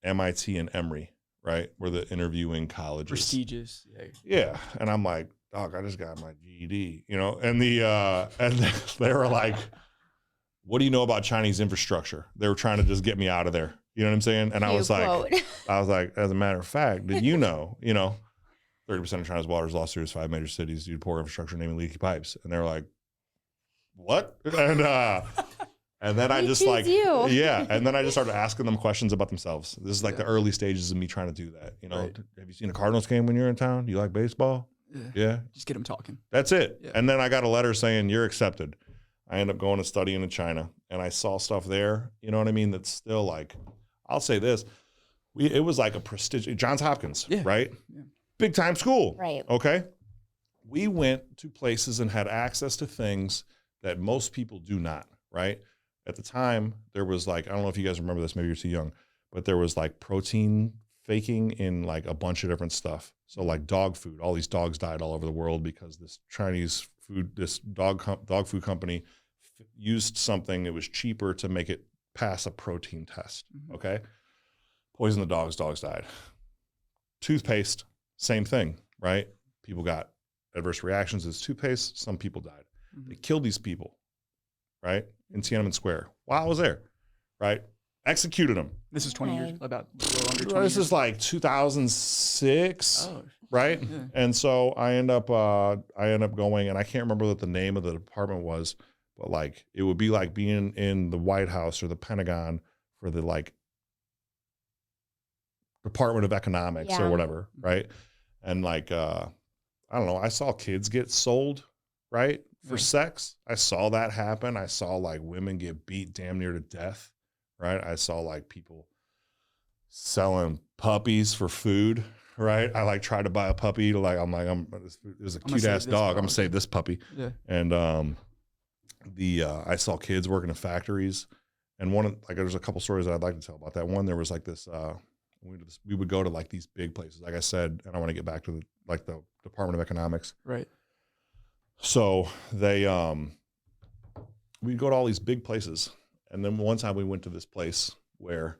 MIT, and Emory, right? Were the interviewing colleges. Prestigious. Yeah, and I'm like, dog, I just got my GED, you know, and they were like, what do you know about Chinese infrastructure? They were trying to just get me out of there. You know what I'm saying? And I was like, as a matter of fact, did you know, 30% of China's water is lost through its 5 major cities due to poor infrastructure, namely leaky pipes. And they were like, what? And then I just like, yeah. And then I just started asking them questions about themselves. This is like the early stages of me trying to do that. You know, have you seen a Cardinals game when you're in town? Do you like baseball? Yeah. Just get them talking. That's it. Yeah. And then I got a letter saying you're accepted. I ended up going and studying in China, and I saw stuff there, you know what I mean? That's still like, I'll say this, it was like a prestigious, Johns Hopkins, right? Yeah. Big time school. Right. Okay. We went to places and had access to things that most people do not, right? At the time, there was like, I don't know if you guys remember this, maybe you're too young, but there was like protein faking in like a bunch of different stuff. So like dog food, all these dogs died all over the world because this Chinese food, this dog food company used something that was cheaper to make it pass a protein test. Okay. Poison the dogs died. Toothpaste, same thing, right? People got adverse reactions to this toothpaste. Some people died. They killed these people, right? In Tiananmen Square while I was there, right? Executed them. This is 20 years, about a little under 20 This years. is like 2006, right? Yeah. And so I end up going, and I can't remember what the name of the department was, but like it would be like being in the White House or the Pentagon for the like Department of Economics or whatever, right? And like I don't know, I saw kids get sold, right, for sex. I saw that happen. I saw like women get beat damn near to death, right? I saw like people selling puppies for food, right? I like tried to buy a puppy to like, there's a cute ass dog. I'm gonna save this puppy. Yeah. And I saw kids working in factories, and there's a couple stories that I'd like to tell about that. One, there was like this, we would go to like these big places, like I said, and I want to get back to the Department of Economics. Right. So we'd go to all these big places. And then one time we went to this place where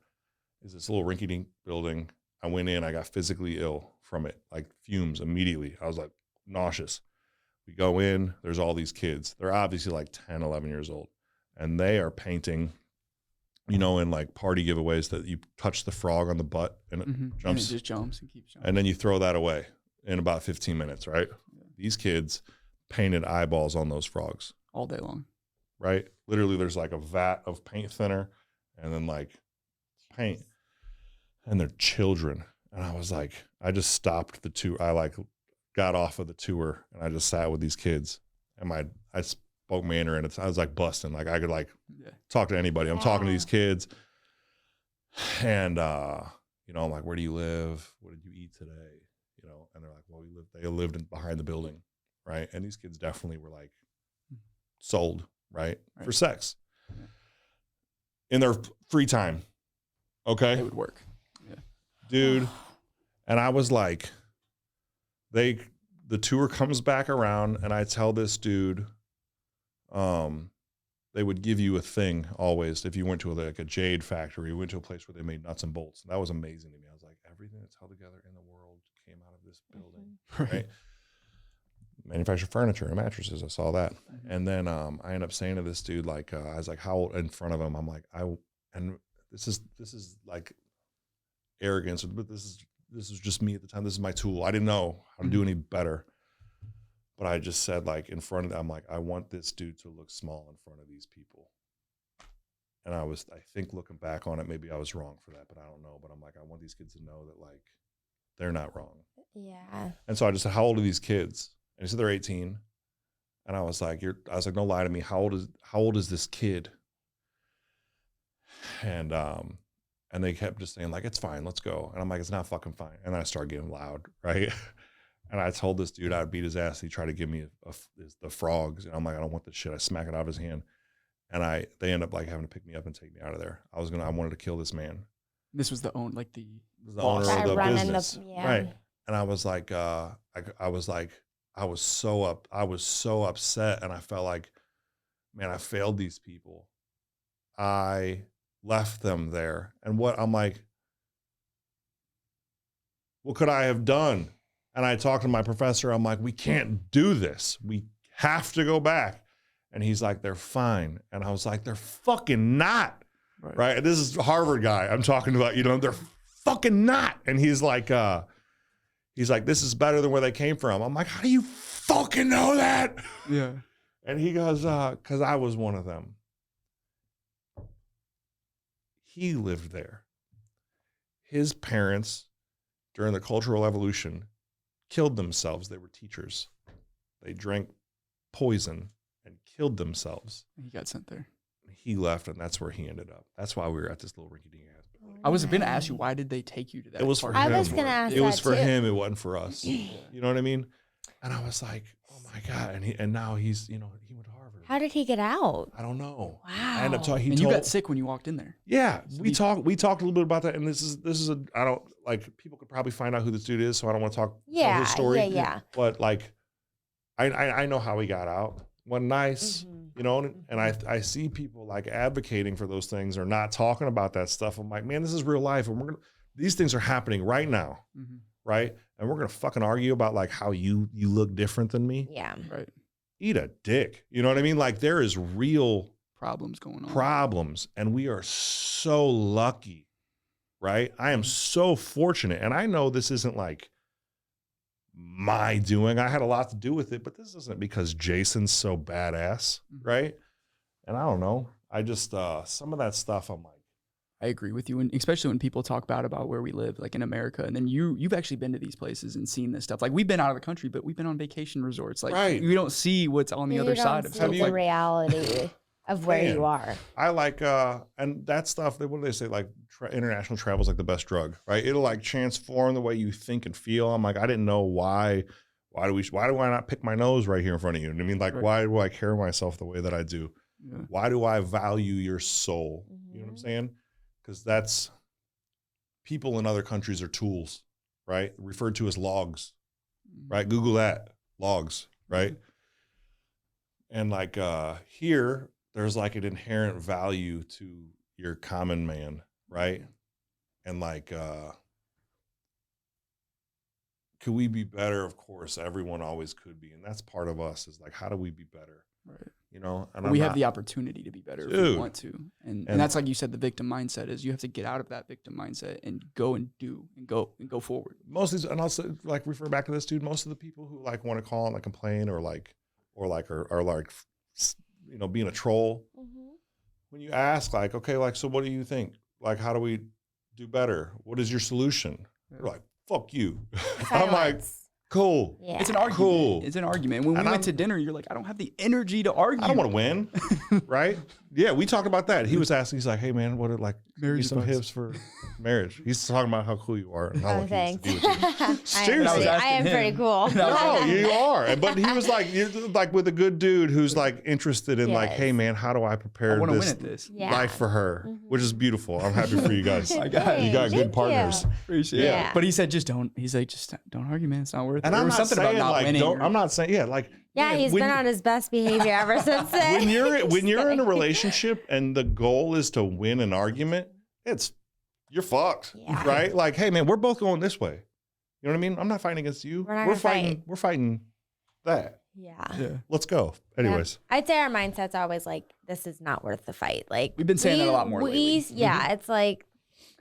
is this little rinky-dink building. I went in, I got physically ill from it, like fumes immediately. I was like nauseous. We go in, there's all these kids. They're obviously like 10, 11 years old. And they are painting, in like party giveaways that you touch the frog on the butt and it jumps. And it just jumps and keeps jumping. And then you throw that away in about 15 minutes, right? Yeah. These kids painted eyeballs on those frogs. All day long. Right? Literally, there's like a vat of paint thinner and then like paint, and they're children. And I was like, I just stopped the tour. I like got off of the tour and I just sat with these kids, and I spoke Mandarin. I was like busting, like I could like talk to anybody. I'm talking to these kids, and you know, I'm like, where do you live? What did you eat today? You know, and they're like, well, they lived behind the building, right? And these kids definitely were like sold, right. For sex in their free time. Okay, it would work. Yeah, dude. And I was like, the tour comes back around, and I tell this dude, they would give you a thing always if you went to like a jade factory, you went to a place where they made nuts and bolts. And that was amazing to me. I was like, everything that's held together in the world came out of this building, right? Manufactured furniture and mattresses. I saw that. And then I ended up saying to this dude, like, I was like, how old, in front of him, I'm like, and this is like arrogance, but this is just me at the time. This is my tool. I didn't know how to do any better. But I just said, like, in front of them, I'm like, I want this dude to look small in front of these people. And I think looking back on it, maybe I was wrong for that, but I don't know. But I'm like, I want these kids to know that, like, they're not wrong. Yeah. And so I just said, how old are these kids? And he said, they're 18. And I was like, don't lie to me. How old is this kid? And they kept just saying, like, it's fine, let's go. And I'm like, it's not fucking fine. And then I started getting loud, right? And I told this dude I'd beat his ass. He tried to give me the frogs. And I'm like, I don't want this shit. I smack it out of his hand. And they end up like having to pick me up and take me out of there. I wanted to kill this man. This was the owner of the business. Right. And I was like, I was so upset. And I felt like, man, I failed these people. I left them there. And I'm like, what could I have done? And I talked to my professor. I'm like, we can't do this. We have to go back. And he's like, they're fine. And I was like, they're fucking not. Right. And this is a Harvard guy I'm talking about, you know, they're fucking not. And he's like, this is better than where they came from. I'm like, how do you fucking know that? Yeah. And he goes, because I was one of them. He lived there. His parents, during the Cultural Revolution, killed themselves. They were teachers. They drank poison and killed themselves. He got sent there. He left, and that's where he ended up. That's why we were at this little rinky-dink ass building. I was going to ask you, why did they take you to that? It was for him. I was going to ask It was that for too. him. It wasn't for us. You know what I mean? And I was like, oh my God. And now he's, you know, he went to Harvard. How did he get out? I don't know. Wow. I ended up talking. You got sick when you walked in there. Yeah, we talked a little bit about that, and this is I don't like, people could probably find out who this dude is, so I don't want to tell his story. Yeah. But like, I know how he got out. Wasn't nice, you know, and I see people like advocating for those things or not talking about that stuff. I'm like, man, this is real life, and these things are happening right now, right? And we're gonna fucking argue about like how you look different than me. Yeah. Right. Eat a dick. You know what I mean? Like, there is real problems going on. Problems. And we are so lucky, right? I am so fortunate. And I know this isn't like my doing. I had a lot to do with it, but this isn't because Jason's so badass, right? And I don't know. I just, some of that stuff, I'm like, I agree with you, and especially when people talk bad about where we live, like in America, and then you've actually been to these places and seen this stuff. Like, we've been out of the country, but we've been on vacation resorts. Like, we don't see what's on the other side of stuff. The reality of where you are. I like, and that stuff. What do they say? Like, international travel is like the best drug, right? It'll like transform the way you think and feel. I'm like, I didn't know why. Why do I not pick my nose right here in front of you? And I mean, like, why do I carry myself the way that I do? Yeah. Why do I value your soul? You know what I'm saying? Because that's, people in other countries are tools, right? Referred to as logs, right? Google that, logs, right? And like here, there's like an inherent value to your common man, right? And like, could we be better? Of course, everyone always could be. And that's part of us, is like, how do we be better? Right. You know, and we have the opportunity to be better if we want to. And that's, like you said, the victim mindset is you have to get out of that victim mindset and go and do and go forward. Most of these, and also like refer back to this dude, most of the people who like want to call and like complain or like, you know, being a troll, when you ask like, okay, like, so what do you think? Like, how do we do better? What is your solution? They're like, fuck you. I'm like, cool. Yeah. It's an argument. Cool. It's an argument. When we went to dinner, you're like, I don't have the energy to argue. I don't want to win, right? Yeah, we talked about that. He was asking, he's like, hey man, what are like Marriage some advice. hips for marriage? He's talking about how cool you are and how Oh, lucky he is to thanks. be with you. Seriously. I am pretty cool. No, you are. But he was like, you're like with a good dude who's like interested in like, Yes. hey man, how do I prepare I want to win this at this. Yeah. life for her? Which is beautiful. I'm happy for you guys. I got it. You got good Thank partners. you. Appreciate Yeah. it. But he said, just don't. He's like, just don't argue, man. It's not worth it. And There I'm was not something saying about not like, winning. I'm not saying, yeah, like, Yeah, he's when been on his best behavior ever since then. when you're in a relationship and the goal is to win an argument, you're fucked, Yeah. right? Like, hey man, we're both going this way. You know what I mean? I'm not fighting against you. We're not gonna fight. We're fighting that. Yeah. Yeah. Let's go. Anyways, I'd say our mindset's always like, this is not worth the fight. Like We've been saying that a lot more lately. Yeah, it's like,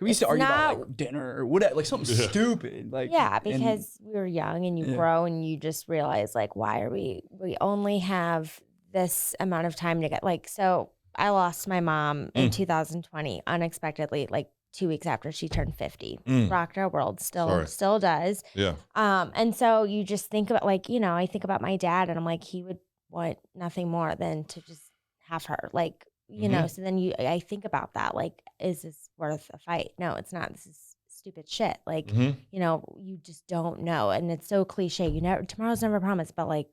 We used to it's argue about not- like dinner or whatever, like something stupid. Like yeah, and- because we were young and you Yeah. grow and you just realize like, why are we only have this amount of time to get like, so I lost my mom in 2020 unexpectedly, like 2 weeks after she turned 50. Rocked our world, Sorry. still does. yeah. And so you just think about like, you know, I think about my dad and I'm like, he would want nothing more than to just have her. Like, you know, so then I think about that. Like, is this worth a fight? No, it's not. This is stupid shit. Like, you know, you just don't know. And it's so cliche. Tomorrow's never promised, but like,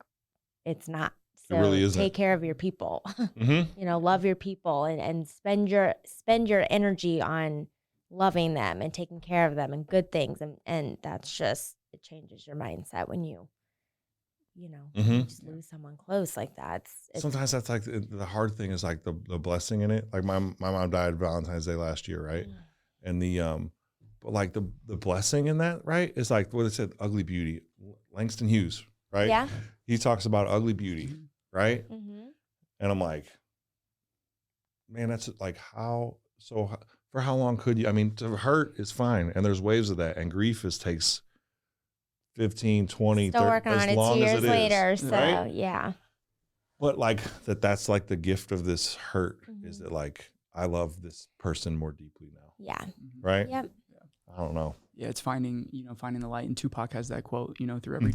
it's not. So It really isn't. take care of your people, you know, love your people and spend your energy on loving them and taking care of them and good things. And that's just, it changes your mindset when you know, you just lose someone close like that. It's Sometimes that's like the hard thing is like the blessing in it. Like my mom died Valentine's Day last year, right? And but like the blessing in that, right, is like what it said, ugly beauty. Langston Hughes, right? Yeah. He talks about ugly beauty, right? And I'm like, man, that's like for how long could you? I mean, to hurt is fine, and there's waves of that, and grief takes 15, 20, still 30, working on as it 2 long as years it is, later. So right? yeah. But like that's like the gift of this hurt is that like I love this person more deeply now, Yeah. right? Yep. I don't know. Yeah, it's finding the light. And Tupac has that quote, you know, through every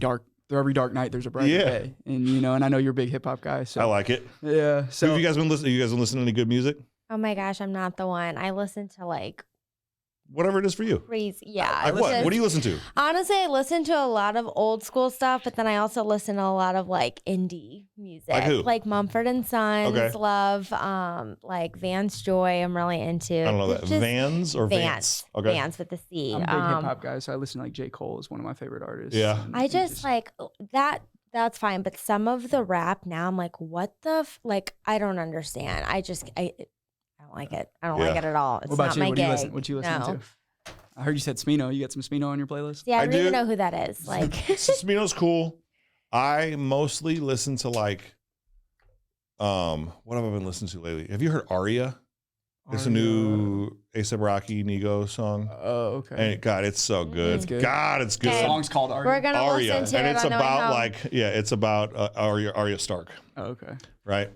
dark night there's a brighter Yeah. day. And you know, and I know you're a big hip hop guy, so I like it. yeah. So So have you guys been listening? You guys been listening to any good music? Oh my gosh, I'm not the one. I listen to like Whatever it is for you. crazy. Yeah. Like what? just- What do you listen to? Honestly, I listen to a lot of old school stuff, but then I also listen to a lot of like indie music. Like who? Like Mumford and Sons, Okay. love, like Vance Joy, I'm really into. I don't know It's that. just Vans or Vance? Okay. Vance with the C. I'm a big hip hop guy, so I listen to like J. Cole is one of my favorite artists. Yeah. And I he just like that's fine, but some of the rap now, I'm like, what the like? I don't understand. I don't like it. I don't like Yeah. it at all. It's What about not you? my What do you gig. listen? What you listen No. to? I heard you said Smino. You got some Smino on your playlist? Yeah, I I don't even do. know who that is. Like, Smino's cool. I mostly listen to like, what have I been listening to lately? Have you heard Aria? It's a new A$AP Rocky Nego song. Oh, okay. And God, it's so good. It's good. God, it's good. Okay. The song's called Aria. we're gonna Aria, listen to and it it's on the way about home. like it's about Arya Stark, Oh, okay. right?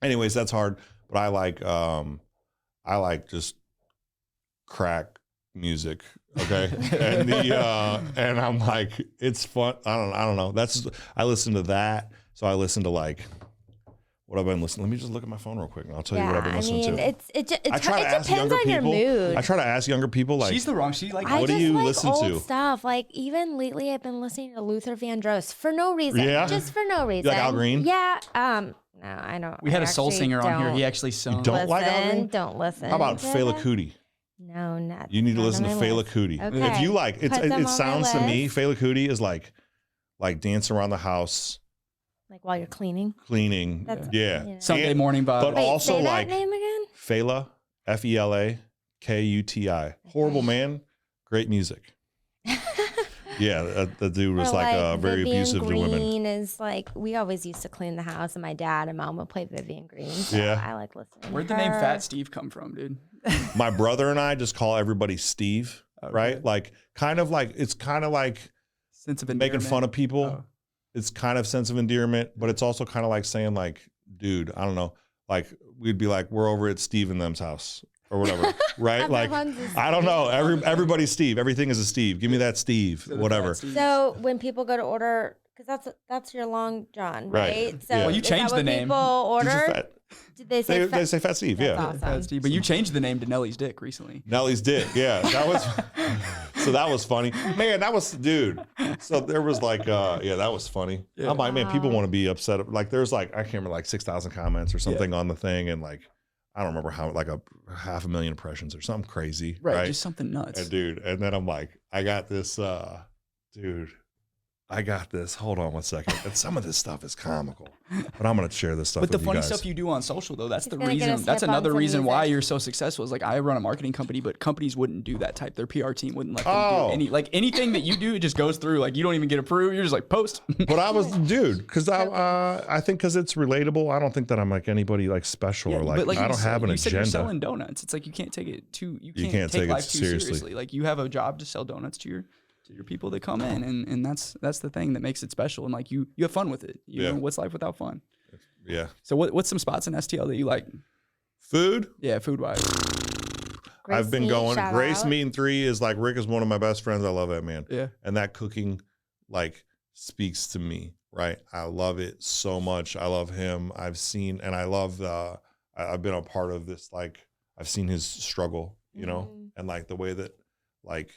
Anyways, that's hard, but I like just crack music, okay? And and I'm like, it's fun. I don't know. I listen to that. So I listen to like what I've been listening. Let me just look at my phone real quick, and I'll tell you what I've been listening to. It try to ask depends younger on your people. mood. I try to ask younger people like, She's the wrong. She like. I what do just you like listen old to? stuff. Like even lately, I've been listening to Luther Vandross for no reason. Yeah? Just for no reason. like Al Green? Yeah. No, I don't. we had I a soul actually singer on here. don't He actually sung. don't like Al Green? Don't listen. how about to Fela them. Kuti? No, not. You need to not listen to on my Fela list. Kuti. Okay. If you like, Put them on it my sounds to me, list. Fela Kuti is like dance around the house, Like while you're cleaning. cleaning. That's- Yeah. yeah. Sunday And- morning vibe. but Wait, also say like that name again. Fela, Fela Horrible man, great music. Yeah, the dude was Or like very Vivian abusive Green to women. is like we always used to clean the house, and my dad and mom would play Vivian Green. So Yeah. I like listening. Where'd to the name her. Fat Steve come from, dude? My brother and I just call everybody Steve, Okay. right? Like it's kind of like Sense of making endearment. fun of people. Oh. It's kind of sense of endearment, but it's also kind of like saying like, dude, I don't know. like we'd be like, we're over at Steve and them's house or whatever, right? Like, Everyone's a I don't know. Steve. Everybody's Steve. Everything is a Steve. Give me that Steve, So the whatever. fat Steve. So when people go to order, because that's your Long John, right? Right. So Yeah. Well, you is changed that what the name. people It's just order? fat. Did they say They say Fat Steve, That's yeah. awesome. Fat Steve. But you changed the name to Nellie's Dick recently. Nellie's dick, yeah. That was so that was funny. Man, that was dude. So there was like yeah, that was funny. Yeah. I'm like, man, people Wow. want to be upset. Like there's like, I can't remember, like 6,000 comments or something on the thing, and like I don't remember how, like a 500,000 impressions or something crazy. Right. Just something nuts. And dude, and then I'm like, I got this dude. I got this. Hold on one second. And some of this stuff is comical, but I'm gonna share this stuff. But the with funny you guys. stuff you do on social, though, that's He's the gonna get us reason. That's hip on another some reason why music. you're so successful. Is like I run a marketing company, but companies wouldn't do that type. Their PR team wouldn't let them Oh. do any. Like anything that you do, it just goes through. Like you don't even get approved. You're just like post. But I was, dude, because I think because it's relatable. I don't think that I'm like anybody like special or like, but I don't have an you said you're agenda. selling donuts. It's like you can't take it too. You can't take it life too seriously. Like you have a job to sell donuts to your people that come in, and that's the thing that makes it special. And like you have fun with it. You know, what's life without fun? Yeah. So what's some spots in STL that you like? Food. Yeah, food wise. Grace I've been Meat, going. shout Grace out. Meat and 3 is like, Rick is one of my best friends. I love that man. Yeah. And that cooking like speaks to me, right? I love it so much. I love him. I've seen, and I love I've been a part of this, like I've seen his struggle, you know, and like the way that like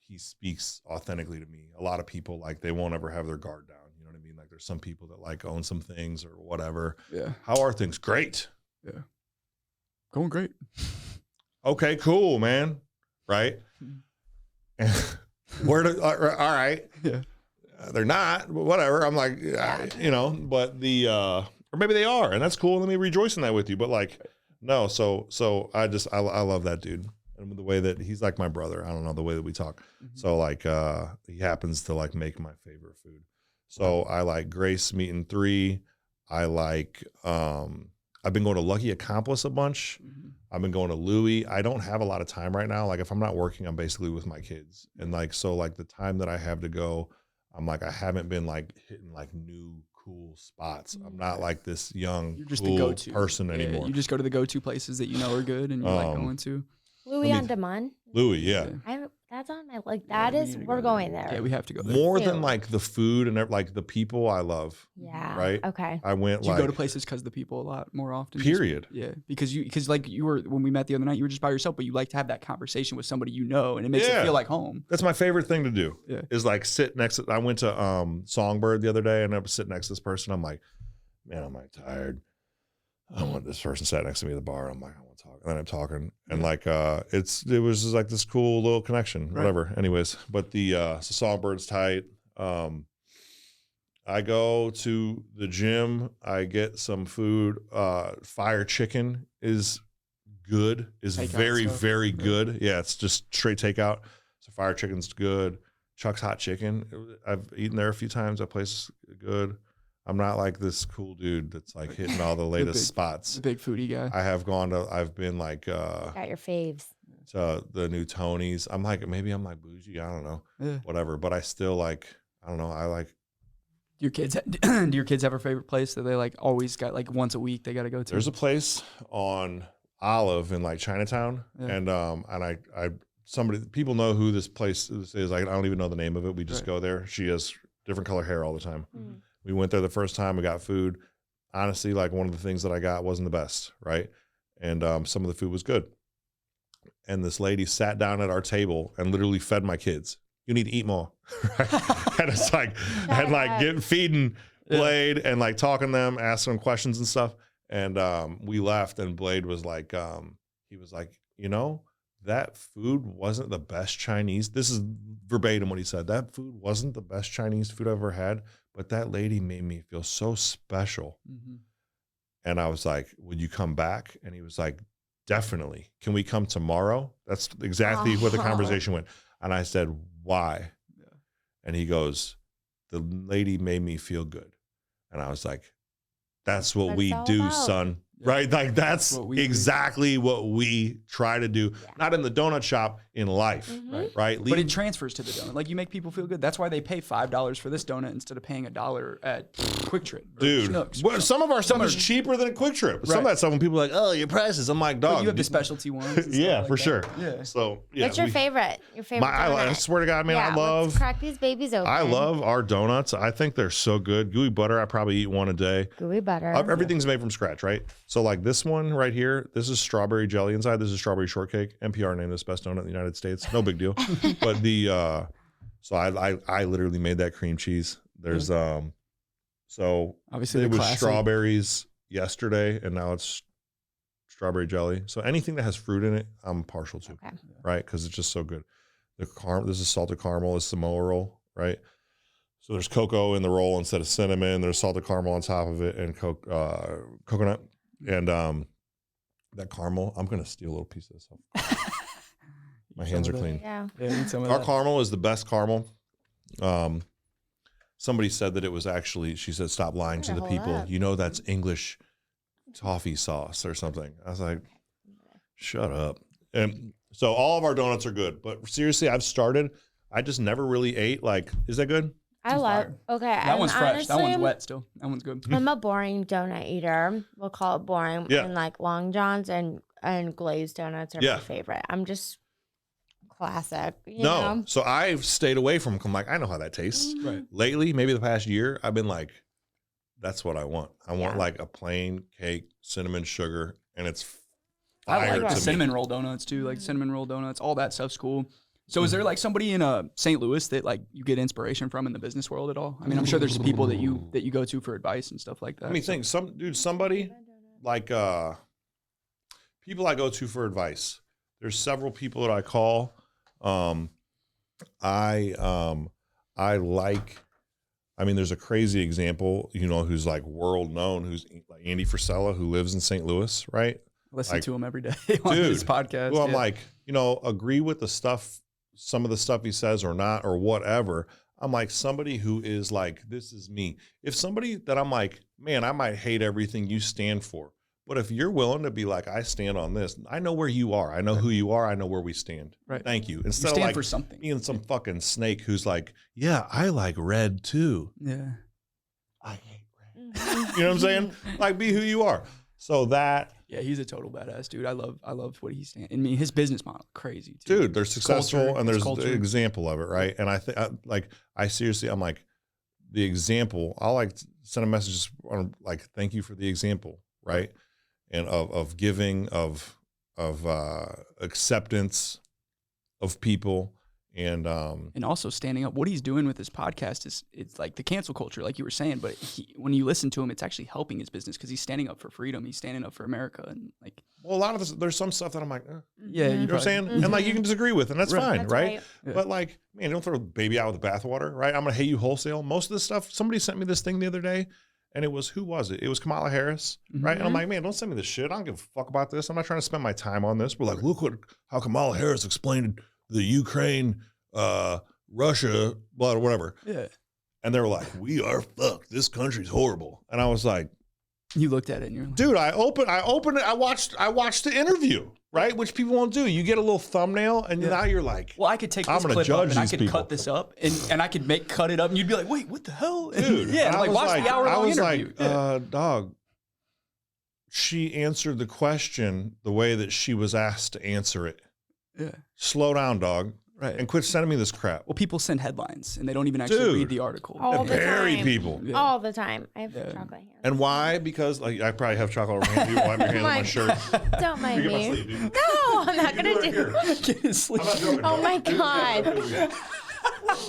he speaks authentically to me. A lot of people, like, they won't ever have their guard down. You know what I mean? Like there's some people that like own some things or whatever. Yeah. How are things? Great. Yeah. Going great. Okay, cool, man. Right? Where do, all right. Yeah. They're not, but whatever. I'm like, you know, but or maybe they are, and that's cool. Let me rejoice in that with you. But like, no, so I love that dude. And the way that he's like my brother. I don't know, the way that we talk. So like he happens to like make my favorite food. So I like Grace Meat and 3. I like I've been going to Lucky Accomplice a bunch. I've been going to Louis. I don't have a lot of time right now. Like if I'm not working, I'm basically with my kids. And like so like the time that I have to go, I'm like I haven't been like hitting like new cool spots. I'm not like this young You're just cool the go-to person Yeah, anymore. you just go to the go-to places that you know are good and you like going to. Louis on Demand. Louis, yeah. That's on my like. That we is need to we're go going there. there. Yeah, we have to go there. More Ew. than like the food and like the people I love. Yeah. Right? Okay. I went Do you like go to places because the people a lot more often? period. Yeah, because like you were when we met the other night, you were just by yourself, but you like to have that conversation with somebody you know, and it makes it feel like home. That's my favorite thing to do. Yeah. Is like sit next to, I went to Songbird the other day and I was sitting next to this person. I'm like, man, I'm like tired. I want this person sat next to me at the bar. I'm like, I want to talk. And then I'm talking. And like it was just like this cool little connection. Right. Whatever. Anyways. But the so Songbird's tight. I go to the gym, I get some food. Fire chicken is good, is Takeout very, stuff. very good. Yeah, it's just straight takeout. So fire chicken's good. Chuck's Hot Chicken, I've eaten there a few times. That place is good. I'm not like this cool dude that's like hitting all the latest big- spots. The big foodie guy. I've been like Got your faves. to the new Tony's. I'm like, maybe I'm like bougie. I don't know. Yeah. Whatever. But I still like, I don't know. I like, Do your kids have a favorite place that they like always got like once a week they got to go to? there's a place on Olive in like Chinatown. Yeah. And I people know who this place is. Like, I don't even know the name of it. We just Right. go there. She has different color hair all the time. Mm. We went there the first time. We got food. Honestly, like one of the things that I got wasn't the best, right? And some of the food was good. And this lady sat down at our table and literally fed my kids. You need to eat more, right? And it's like, and like feeding Blade and like talking to them, asking them questions and stuff. And we left, and Blade was like, he was like, you know, that food wasn't the best Chinese. This is verbatim what he said. That food wasn't the best Chinese food I've ever had, but that lady made me feel so special. Mhm. And I was like, would you come back? And he was like, definitely. Can we come tomorrow? That's exactly where the conversation went. And I said, why? Yeah. And he goes, the lady made me feel good. And I was like, that's what That's we all do, about. son. right? Like that's What we do. exactly what we try to do, not in the donut shop, in life, right? But it transfers to the donut. Like you make people feel good. That's why they pay $5 for this donut instead of paying $1 at Quick Trip. Dude, Schnucks. some of our stuff is cheaper than a Quick Trip. Some of that stuff when people are like, oh, your prices. I'm like, dog. But you have the specialty ones. and yeah, stuff like for that. sure. Yeah. So yeah. What's your favorite? Your favorite donut? I swear to God, man, yeah, I love. Let's crack these babies open. I love our donuts. I think they're so good. Gooey butter, I probably eat one a day. gooey butter. Everything's made from scratch, right? So like this one right here, this is strawberry jelly inside. This is strawberry shortcake. NPR named this best donut in the United States. No big deal. But so I literally made that cream cheese. There's so Obviously it the was classic. strawberries yesterday, and now it's strawberry jelly. So anything that has fruit in it, I'm partial to, Okay. right? Because it's just so good. This is salted caramel. This is Samoa roll, right? So there's cocoa in the roll instead of cinnamon. There's salted caramel on top of it and coconut. And that caramel, I'm going to steal a little piece of this off. My hands are clean. Yeah. Yeah, need some of Our that. caramel is the best caramel. Somebody said that it was actually, she said, stop lying to the Hold people. up. You know that's English toffee sauce or something. I was like, shut up. And so all of our donuts are good. But seriously, I just never really ate. Like, is that good? I love. fire. Okay. That one's fresh. That one's honestly, wet still. That one's good. I'm a boring donut eater. We'll call it boring. Yeah. And like Long John's and glazed donuts are Yeah. my favorite. I'm just classic. You No. know? So I've stayed away from them. I'm like, I know how that tastes. Right. Lately, maybe the past year, I've been like, that's what I want. I want Yeah. like a plain cake, cinnamon, sugar, and it's I fire like to the me. cinnamon roll donuts too, like cinnamon roll donuts, all that stuff's cool. So is there like somebody in St. Louis that like you get inspiration from in the business world at all? I mean, I'm sure there's people that you go to for advice and stuff like that. Let me think. Somebody like people I go to for advice. There's several people that I call. I mean, there's a crazy example, who's like world known, who's like Andy Frisella, who lives in St. Louis, right? Listen like, to him every day on this podcast. Well, I'm yeah. like, agree with the stuff, some of the stuff he says or not, or whatever. I'm like somebody who is like, this is me. If somebody that I'm like, man, I might hate everything you stand for. But if you're willing to be like, I stand on this, I know where you are. I know who you are. I know where we stand. Right. Thank you. You Instead stand of like for something. being some fucking snake who's like, yeah, I like red too. Yeah. I hate red. You know what I'm saying? Like, be who you are. So that, Yeah, he's a total badass, dude. I love what he's standing. I mean, his business model, crazy, too. dude, they're successful culture, and it's there's culture. an example of it, right? And I think, I seriously, I'm like, the example, I'll like send a message on like, thank you for the example, right? And of giving, of acceptance of people, and also standing up. What he's doing with his podcast it's like the cancel culture, like you were saying. But when you listen to him, it's actually helping his business because he's standing up for freedom. He's standing up for America, and like, well, a lot of this, there's some stuff that I'm like, yeah, you know what I'm saying? And like, you can disagree with, and that's Right. fine, That's right? Yeah. But like, man, don't throw the baby out with the bathwater, right? I'm gonna hate you wholesale. Most of this stuff, somebody sent me this thing the other day, and who was it? It was Kamala Harris, right? And I'm like, man, don't send me this shit. I don't give a fuck about this. I'm not trying to spend my time on this. But like, look how Kamala Harris explained the Ukraine, Russia, blah, whatever. Yeah. And they were like, we are fucked. This country's horrible. And I was like, You looked at it and you're like, dude, I opened it. I watched the interview, right? Which people won't do. You get a little thumbnail, and now you're like, well, I could take I'm this gonna clip up judge and I these could people. cut this up and I could cut it up and you'd be like, wait, what the hell? And dude. yeah, and like watch the hour long interview. Dog. She answered the question the way that she was asked to answer it. Yeah. Slow down, dog, Right. and quit sending me this crap. Well, people send headlines and they don't even actually Dude. read the article. All And the bury time. people. Yeah. All the time. I have Yeah. chocolate hands. And why? Because like I probably have chocolate over my hand. You wipe your hand on my Mike. shirt. Don't mind Get my me. sleeve, dude. No, I'm not gonna do. Get his sleep. I'm not joking. Oh my god.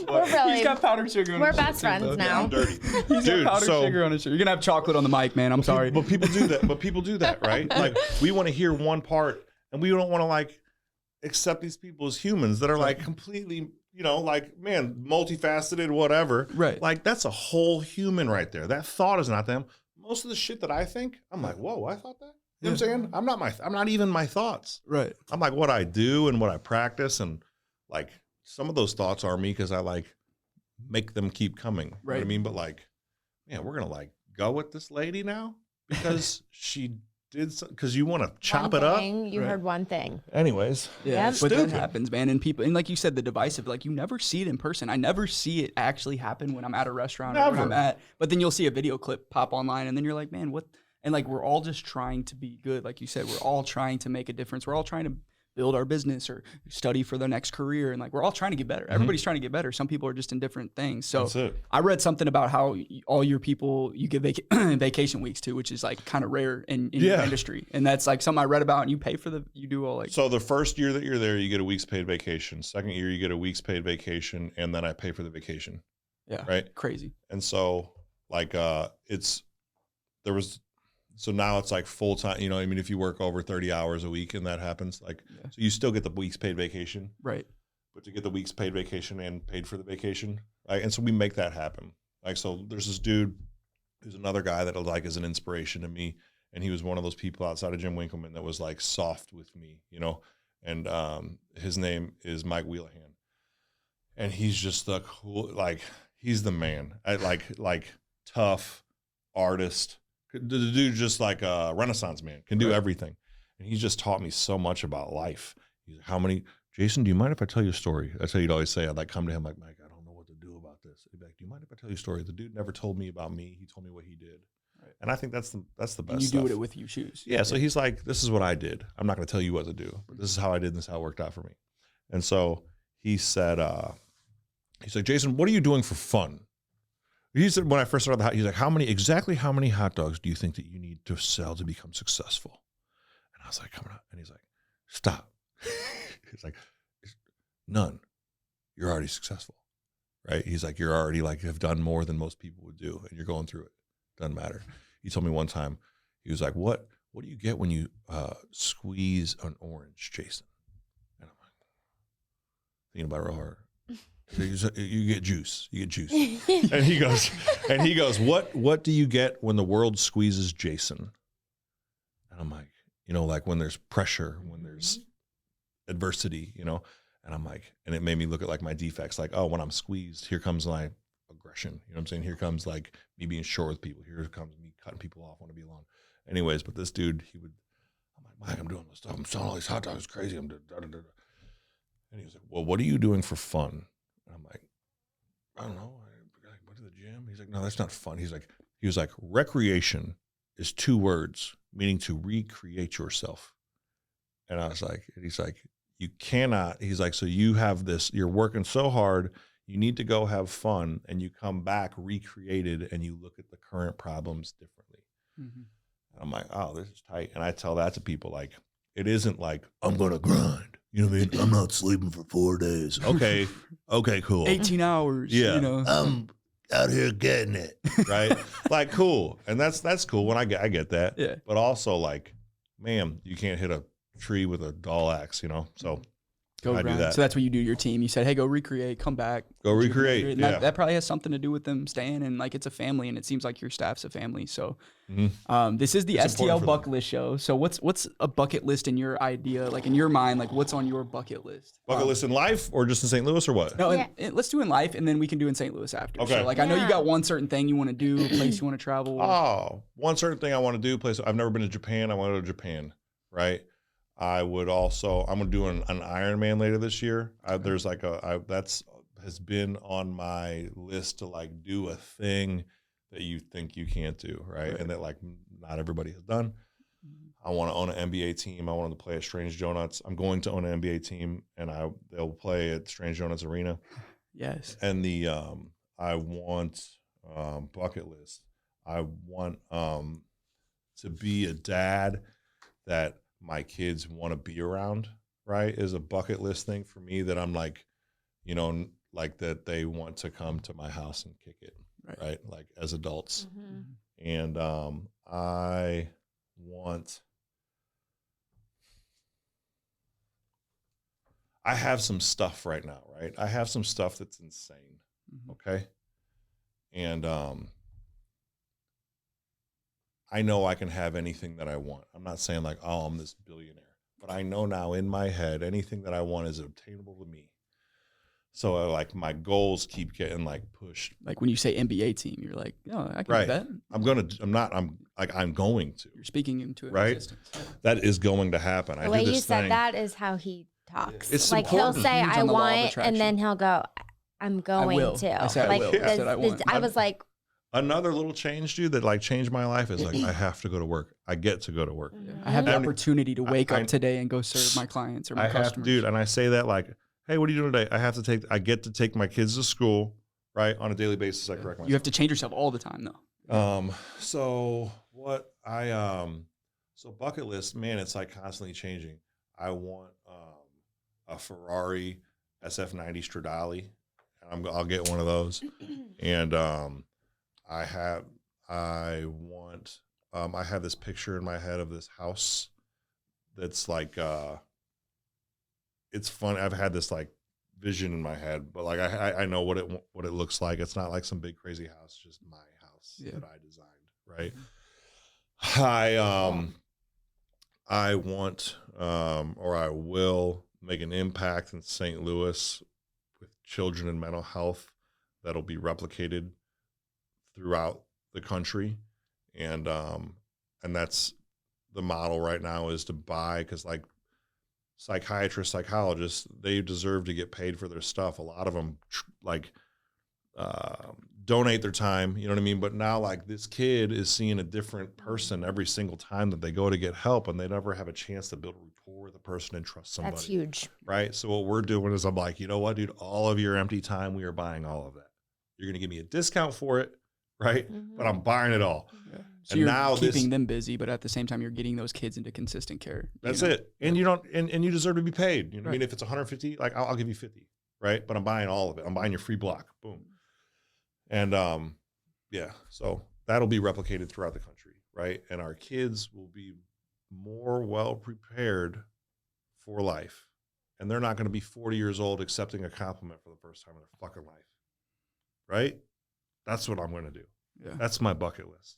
We're really. He's got powdered sugar on We're his shirt, best too, friends though. now. I'm dirty. He's Dude, got powdered so- sugar on his shirt. You're gonna have chocolate on the mic, man. I'm sorry. But people do that. But people do that, right? Like we want to hear one part, and we don't want to like accept these people as humans that are like completely, like man, multifaceted, whatever. Right. Like that's a whole human right there. That thought is not them. Most of the shit that I think, I'm like, whoa, I thought that. You know what I'm saying? I'm not even my thoughts. Right. I'm like what I do and what I practice, and like some of those thoughts are me because I like make them keep coming. You know what I Right. mean? But like, man, we're gonna like go with this lady now because she did because you want to chop One it up. thing, you heard one thing. Anyways, Yeah, Yep. but that Stupid. happens, man. And people, and like you said, the divisive, like you never see it in person. I never see it actually happen when I'm at a restaurant or when I'm Never. at. But then you'll see a video clip pop online, and then you're like, man, what? And like we're all just trying to be good, like you said. We're all trying to make a difference. We're all trying to build our business or study for the next career, and like we're all trying to get better. Everybody's trying to get better. Some people are just in different things. So That's it. I read something about how all your people you get vacation weeks too, which is like kind of rare in your industry, and that's like something I read about. And you pay for you do all like. So the first year that you're there, you get a week's paid vacation. Second year, you get a week's paid vacation, and then I pay for the vacation. Yeah, right. Crazy. And so like so now it's like full time. You know, I mean, if you work over 30 hours a week and that happens, like so you still get the week's paid vacation, right? But to get the week's paid vacation and paid for the vacation, right? And so we make that happen. Like so, there's this dude who's another guy that like is an inspiration to me. And he was one of those people outside of Jim Winkleman that was like soft with me, you know, and his name is Mike Wheelahan. And he's just the cool, like, he's the man. Like tough artist. The dude just like a Renaissance man, can do everything. And he's just taught me so much about life. He's like, Jason, do you mind if I tell you a story? That's how he'd always say. I'd like come to him like, Mike, I don't know what to do about this. He'd be like, do you mind if I tell you a story? The dude never told me about me. He told me what he did. Right. And I think that's the best and you stuff. do it with you shoes. Yeah, so he's like, this is what I did. I'm not going to tell you what to do, but this is how I did and this is how it worked out for me. And so he said, he's like, Jason, what are you doing for fun? He said, when I first started he's like, exactly how many hot dogs do you think that you need to sell to become successful? And I was like, coming up. And he's like, stop. He's like, none. You're already successful, right? He's like, you're already like, have done more than most people would do, and you're going through it. Doesn't matter. He told me one time, he was like, what do you get when you squeeze an orange, Jason? And I'm like, thinking about it real hard. You get juice. You get juice. And he goes, what do you get when the world squeezes Jason? And I'm like, you know, like when there's pressure, when there's adversity, you know? And I'm like, and it made me look at like my defects, like, oh, when I'm squeezed, here comes my aggression. You know what I'm saying? Here comes like me being short with people. Here comes me cutting people off, want to be alone. Anyways, but this dude, I'm like, Mike, I'm doing this stuff. I'm selling all these hot dogs. It's crazy. And he was like, well, what are you doing for fun? And I'm like, I don't know. I went to the gym. He's like, no, that's not fun. He was like, recreation is 2 words, meaning to recreate yourself. And I was like, and he's like, you cannot. He's like, so you have this, you're working so hard. You need to go have fun, and you come back recreated, and you look at the current problems differently. Mm-hmm. And I'm like, oh, this is tight. And I tell that to people, like, it isn't like, I'm going to grind. You know what I mean? I'm not sleeping for 4 days. Okay, cool. 18 hours. Yeah. You know? I'm out here getting it, right? Like, cool. And that's cool when I get that. Yeah. But also, like, man, you can't hit a tree with a dull axe, you know? So I do that. So that's what you do to your team. You said, hey, go recreate, come back. Go recreate. And Yeah. that probably has something to do with them staying, and like it's a family, and it seems like your staff's a family. So this is the STL bucket list show. So what's a bucket list in your idea, like in your mind, like what's on your bucket list? Bucket list in life or just in St. Louis or what? No, let's do in life, and then we can do in St. Louis after. Okay. So like I know you got one certain thing you want to do, a place you want to travel. Oh, one certain thing I want to do, place. I've never been to Japan. I want to go to Japan, right? I'm going to do an Ironman later this year. There's like has been on my list to like do a thing that you think you can't do, right? And that like not everybody has done. I want to own an NBA team. I want to play at Strange Donuts. I'm going to own an NBA team, and they'll play at Strange Donuts Arena. Yes. And I want bucket list. I want to be a dad that my kids want to be around, right? Is a bucket list thing for me that I'm like, you know, like that they want to come to my house and kick it, right? Like as adults. Mm-hmm. And I have some stuff right now, right? I have some stuff that's insane, okay? And I know I can have anything that I want. I'm not saying like, oh, I'm this billionaire. But I know now in my head, anything that I want is obtainable to me. So like my goals keep getting like pushed. Like when you say NBA team, you're like, oh, I can Right. do that. I'm going to. You're speaking into Right. existence. That is going to happen. The way you said that is how he talks. It's like important. he'll say, Huge I on the law of want, attraction. and then he'll go, I'm going will. to. I said I like, will. I said I want. I was like, Another little change, dude, that like changed my life is like I have to go to work. I get to go to work. I have the And opportunity to wake I- up today and go serve my clients or my customers. Dude, and I say that like, hey, what are you doing today? I get to take my kids to school, right? On a daily basis. I correct myself. You have to change yourself all the time, though. So bucket list, man, it's like constantly changing. I want a Ferrari SF90 Stradale. I'll get one of those. And I have this picture in my head of this house that's like it's fun. I've had this like vision in my head, but like I know what it looks like. It's not like some big crazy house, it's just my house that I designed, right? I want or I will make an impact in St. Louis with children and mental health that'll be replicated throughout the country. And that's the model right now, is to buy, because like psychiatrists, psychologists, they deserve to get paid for their stuff. A lot of them donate their time, you know what I mean? But now like this kid is seeing a different person every single time that they go to get help, and they never have a chance to build a rapport with a person and trust somebody. that's huge. Right? So what we're doing is I'm like, you know what, dude, all of your empty time, we are buying all of that. You're going to give me a discount for it, right? Mm-hmm. But I'm buying it all. Yeah. So And you're now keeping them busy, but at the same time, you're getting those kids into consistent care. That's it. And you don't, and you deserve to be paid. You know what I Right. mean? If it's 150, like I'll give you 50, right? But I'm buying all of it. I'm buying your free block. Boom. And yeah, so that'll be replicated throughout the country, right? And our kids will be more well prepared for life. And they're not going to be 40 years old accepting a compliment for the first time in their fucking life. Right? That's what I'm going to do. Yeah. That's my bucket list.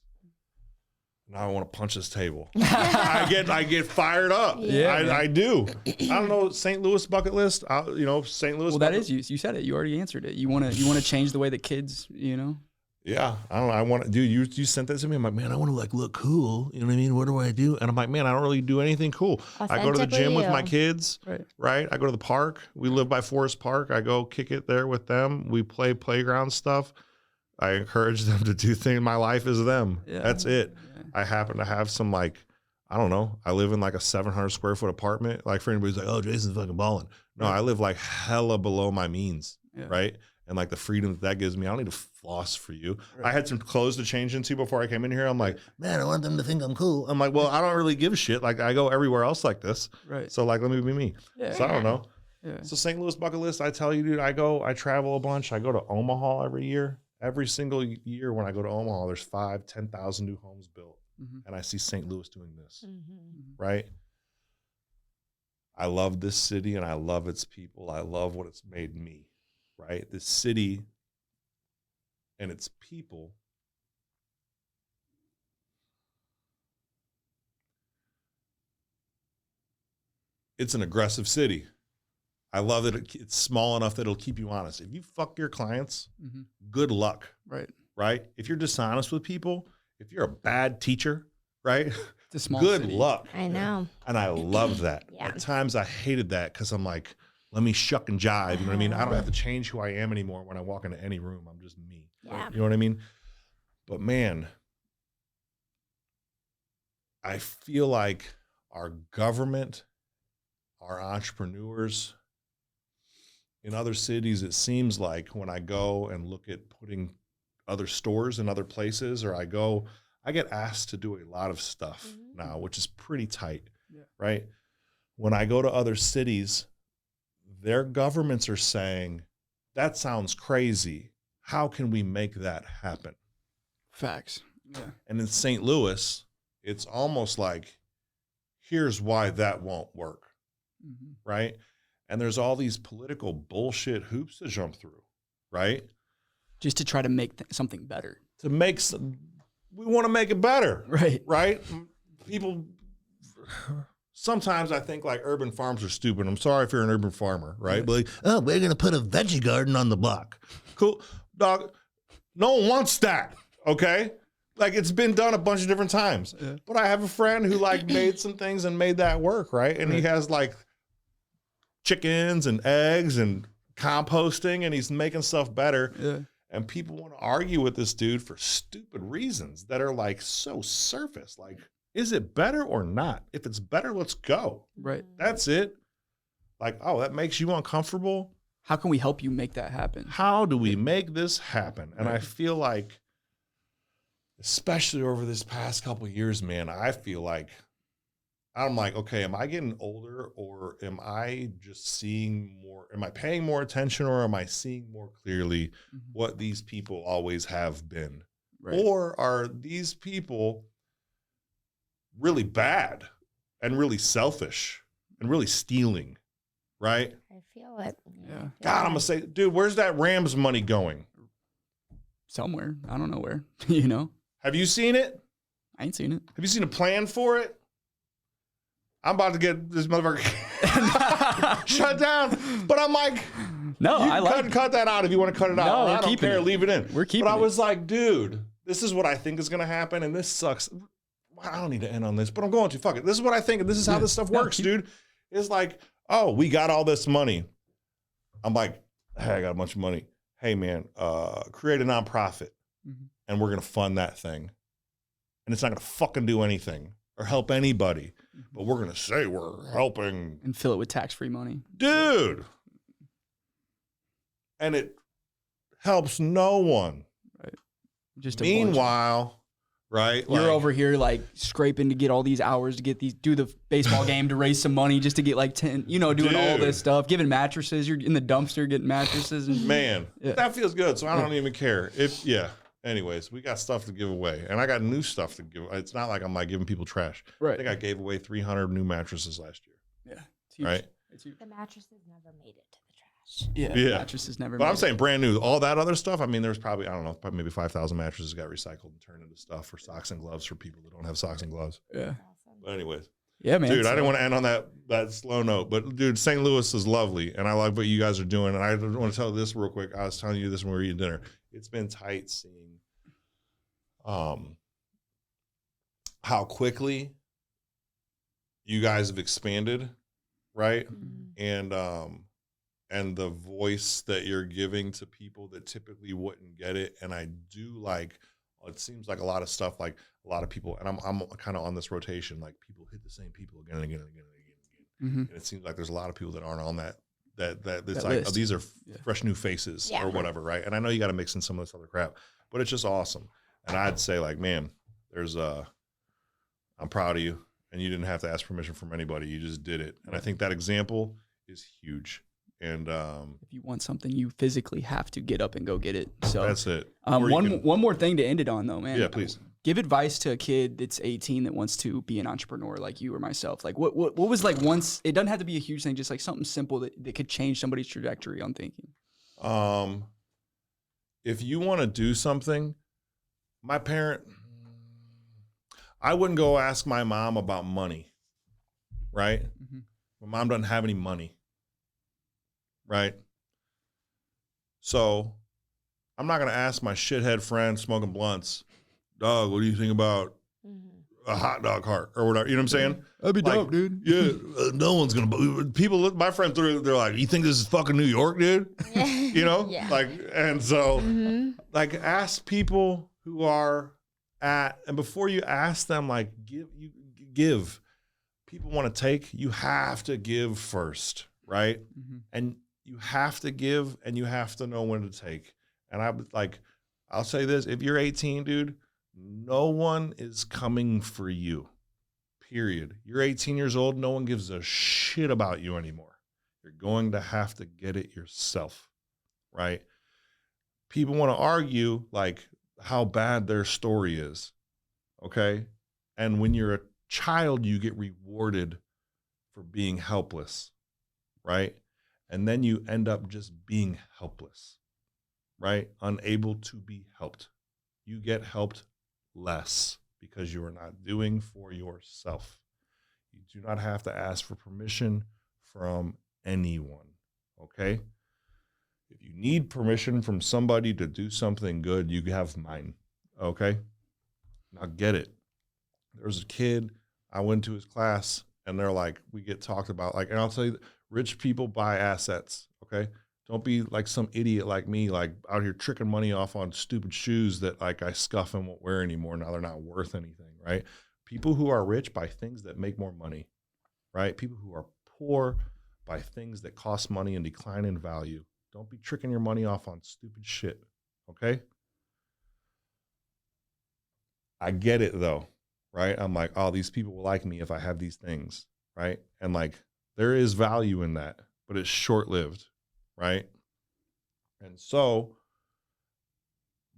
Now I want to punch this table. I get fired up. Yeah. I do. I don't know, St. Louis bucket list. St. Louis. Well, that is you. You said it. You already answered it. You want to change the way that kids, Yeah, I don't know. I want to, dude. You sent that to me. I'm like, man, I want to like look cool. You know what I mean? What do I do? And I'm like, man, I don't really do anything cool. I go to the gym with my kids. Right. I go to the park. We live by Forest Park. I go kick it there with them. We play playground stuff. I encourage them to do things. My life is them. Yeah. That's it. Yeah. I happen to have some like, I don't know. I live in like a 700 square foot apartment. Like for anybody's like, oh, Jason's fucking balling. No, I live like hella below my means. Yeah. Right. And like the freedom that gives me, I don't need to floss for you. Right. I had some clothes to change into before I came in here. I'm like, man, I want them to think I'm cool. I'm like, well, I don't really give a shit. Like I go everywhere else like this. Right. So like, let me be me. Yeah. So I don't know. Yeah. So St. Louis bucket list, I tell you, dude, I travel a bunch. I go to Omaha every year. Every single year when I go to Omaha, there's 10,000 new homes built. Mm-hmm. And I see St. Louis doing this, Mm-hmm. right? I love this city and I love its people. I love what it's made me, right? This city and its people. It's an aggressive city. I love that it's small enough that it'll keep you honest. If you fuck your clients, good luck. Right? If you're dishonest with people, if you're a bad teacher, right? It's a small good city. luck. I know. And I love that. Yeah. At times I hated that because I'm like, let me shuck and jive. You know what I mean? I don't have to change who I am anymore when I walk into any room. I'm just me. Yeah. You know what I mean? But man, I feel like our government, our entrepreneurs, in other cities, it seems like when I go and look at putting other stores in other places, or I get asked to do a lot of stuff now, which is pretty tight, right? When I go to other cities, their governments are saying, that sounds crazy. How can we make that happen? Facts. Yeah. And in St. Louis, it's almost like, here's why that won't work, right? And there's all these political bullshit hoops to jump through, right? Just to try to make something better. We want to make it better. Right. Right? People, sometimes I think like urban farms are stupid. I'm sorry if you're an urban farmer, right? But like, oh, we're going to put a veggie garden on the block. Cool. Dog, no one wants that, okay? Like it's been done a bunch of different times. Yeah. But I have a friend who like made some things and made that work, right? And he has like chickens and eggs and composting and he's making stuff better. Yeah. And people want to argue with this dude for stupid reasons that are like so surface. Like, is it better or not? If it's better, let's go. Right. That's it. Like, oh, that makes you uncomfortable. How can we help you make that happen? How do we make this happen? And I feel like, especially over this past couple of years, man, I feel like I'm like, okay, am I getting older or am I just seeing more? Am I paying more attention or am I seeing more clearly what these people always have been? Right. Or are these people really bad and really selfish and really stealing? Right? I feel it. Yeah. God, I'm going to say, dude, where's that Rams money going? Somewhere. I don't know where, you know? Have you seen it? I ain't seen it. Have you seen a plan for it? I'm about to get this motherfucker shut down. But I'm like, no, I like cut that out if you want to cut it out. No, I don't care. Leave it in. We're keeping it. But I was like, dude, this is what I think is going to happen. And this sucks. I don't need to end on this, but I'm going to. Fuck it. This is what I think. And this is how this stuff works, dude. It's like, oh, we got all this money. I'm like, hey, I got a bunch of money. Hey, man, create a nonprofit. And we're going to fund that thing. And it's not going to fucking do anything or help anybody. But we're going to say we're helping. And fill it with tax-free money. Dude. And it helps no one. Right. Just meanwhile, right? You're over here like scraping to get all these hours to get these, do the baseball game to raise some money just to get like 10, you know, doing all this stuff, giving mattresses. You're in the dumpster getting mattresses. And, man, that feels good. So I don't even care. Anyways, we got stuff to give away, and I got new stuff to give. It's not like I'm like giving people trash. Right. I think I gave away 300 new mattresses last year. Yeah. It's huge. Right. The mattresses never made it to the trash. Yeah. Mattresses never. But I'm saying brand new. All that other stuff. I mean, there's probably, I don't know, probably maybe 5,000 mattresses got recycled and turned into stuff for socks and gloves for people that don't have socks and gloves. Yeah. Awesome. But anyways. Yeah, man. Dude, I didn't want to end on that slow note, but dude, St. Louis is lovely, and I like what you guys are doing. And I want to tell this real quick. I was telling you this when we were eating dinner. It's been tight seeing how quickly you guys have expanded, right? And the voice that you're giving to people that typically wouldn't get it. And I do like, it seems like a lot of stuff, like a lot of people, and I'm kind of on this rotation, like people hit the same people again and again and again and again and again. And it seems like there's a lot of people that aren't on that it's like, oh, these are fresh new faces or whatever, right? And I know you got to mix in some of this other crap, but it's just awesome. And I'd say like, man, I'm proud of you, and you didn't have to ask permission from anybody. You just did it. And I think that example is huge. And if you want something, you physically have to get up and go get it. So that's it. One more thing to end it on, though, man. Yeah, please. Give advice to a kid that's 18 that wants to be an entrepreneur like you or myself. Like what was like once, it doesn't have to be a huge thing, just like something simple that could change somebody's trajectory on thinking. If you want to do something, I wouldn't go ask my mom about money, right? My mom doesn't have any money, right? So I'm not going to ask my shithead friend smoking blunts, dog, what do you think about a hot dog cart or whatever? You know what I'm saying? That'd be dope, dude. Yeah, no one's going to, people, my friend they're like, you think this is fucking New York, dude? You know? Like, and so like ask people who are and before you ask them, like give. People want to take, you have to give first, right? And you have to give, and you have to know when to take. And I'll say this: if you're 18, dude, no one is coming for you. Period. You're 18 years old. No one gives a shit about you anymore. You're going to have to get it yourself, right? People want to argue like how bad their story is, okay? And when you're a child, you get rewarded for being helpless, right? And then you end up just being helpless, right? Unable to be helped. You get helped less because you are not doing for yourself. You do not have to ask for permission from anyone, okay? If you need permission from somebody to do something good, you have mine, okay? Now get it. There's a kid, I went to his class, and they're like, we get talked about, like, and I'll tell you, rich people buy assets, okay? Don't be like some idiot like me, like out here tricking money off on stupid shoes that like I scuff and won't wear anymore. Now they're not worth anything, right? People who are rich buy things that make more money, right? People who are poor buy things that cost money and decline in value. Don't be tricking your money off on stupid shit, okay? I get it though, right? I'm like, oh, these people will like me if I have these things, right? And like, there is value in that, but it's short-lived, right? And so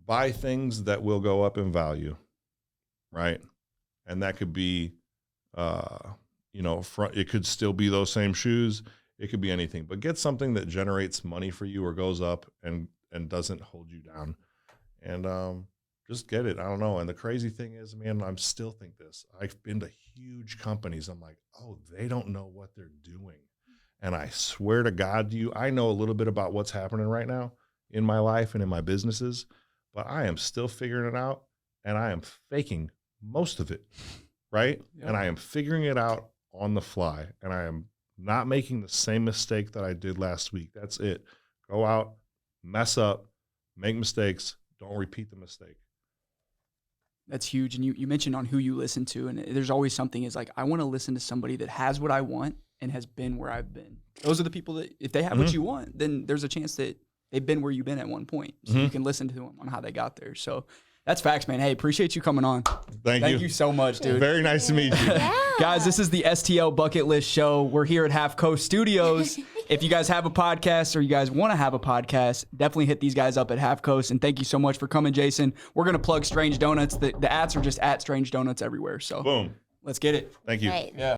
buy things that will go up in value, right? And that could be, it could still be those same shoes. It could be anything, but get something that generates money for you or goes up and doesn't hold you down. And just get it. I don't know. And the crazy thing is, man, I'm still think this. I've been to huge companies. I'm like, oh, they don't know what they're doing. And I swear to God to you, I know a little bit about what's happening right now in my life and in my businesses, but I am still figuring it out, and I am faking most of it, right? Yep. And I am figuring it out on the fly, and I am not making the same mistake that I did last week. That's it. Go out, mess up, make mistakes. Don't repeat the mistake. That's huge. And you mentioned on who you listen to, and there's always something is like, I want to listen to somebody that has what I want and has been where I've been. Those are the people that, if they have what you want, then there's a chance that they've been where you've been at one point. So you can listen to them on how they got there. So that's facts, man. Hey, appreciate you coming on. Thank you. Thank you so much, dude. Very nice to meet you. Yeah. Guys, this is the STL Bucket List Show. We're here at Half Coast Studios. If you guys have a podcast or you guys want to have a podcast, definitely hit these guys up at Half Coast. And thank you so much for coming, Jason. We're going to plug Strange Donuts. The ads are just at Strange Donuts everywhere. So boom. Let's get it. Thank you. Right. Yeah.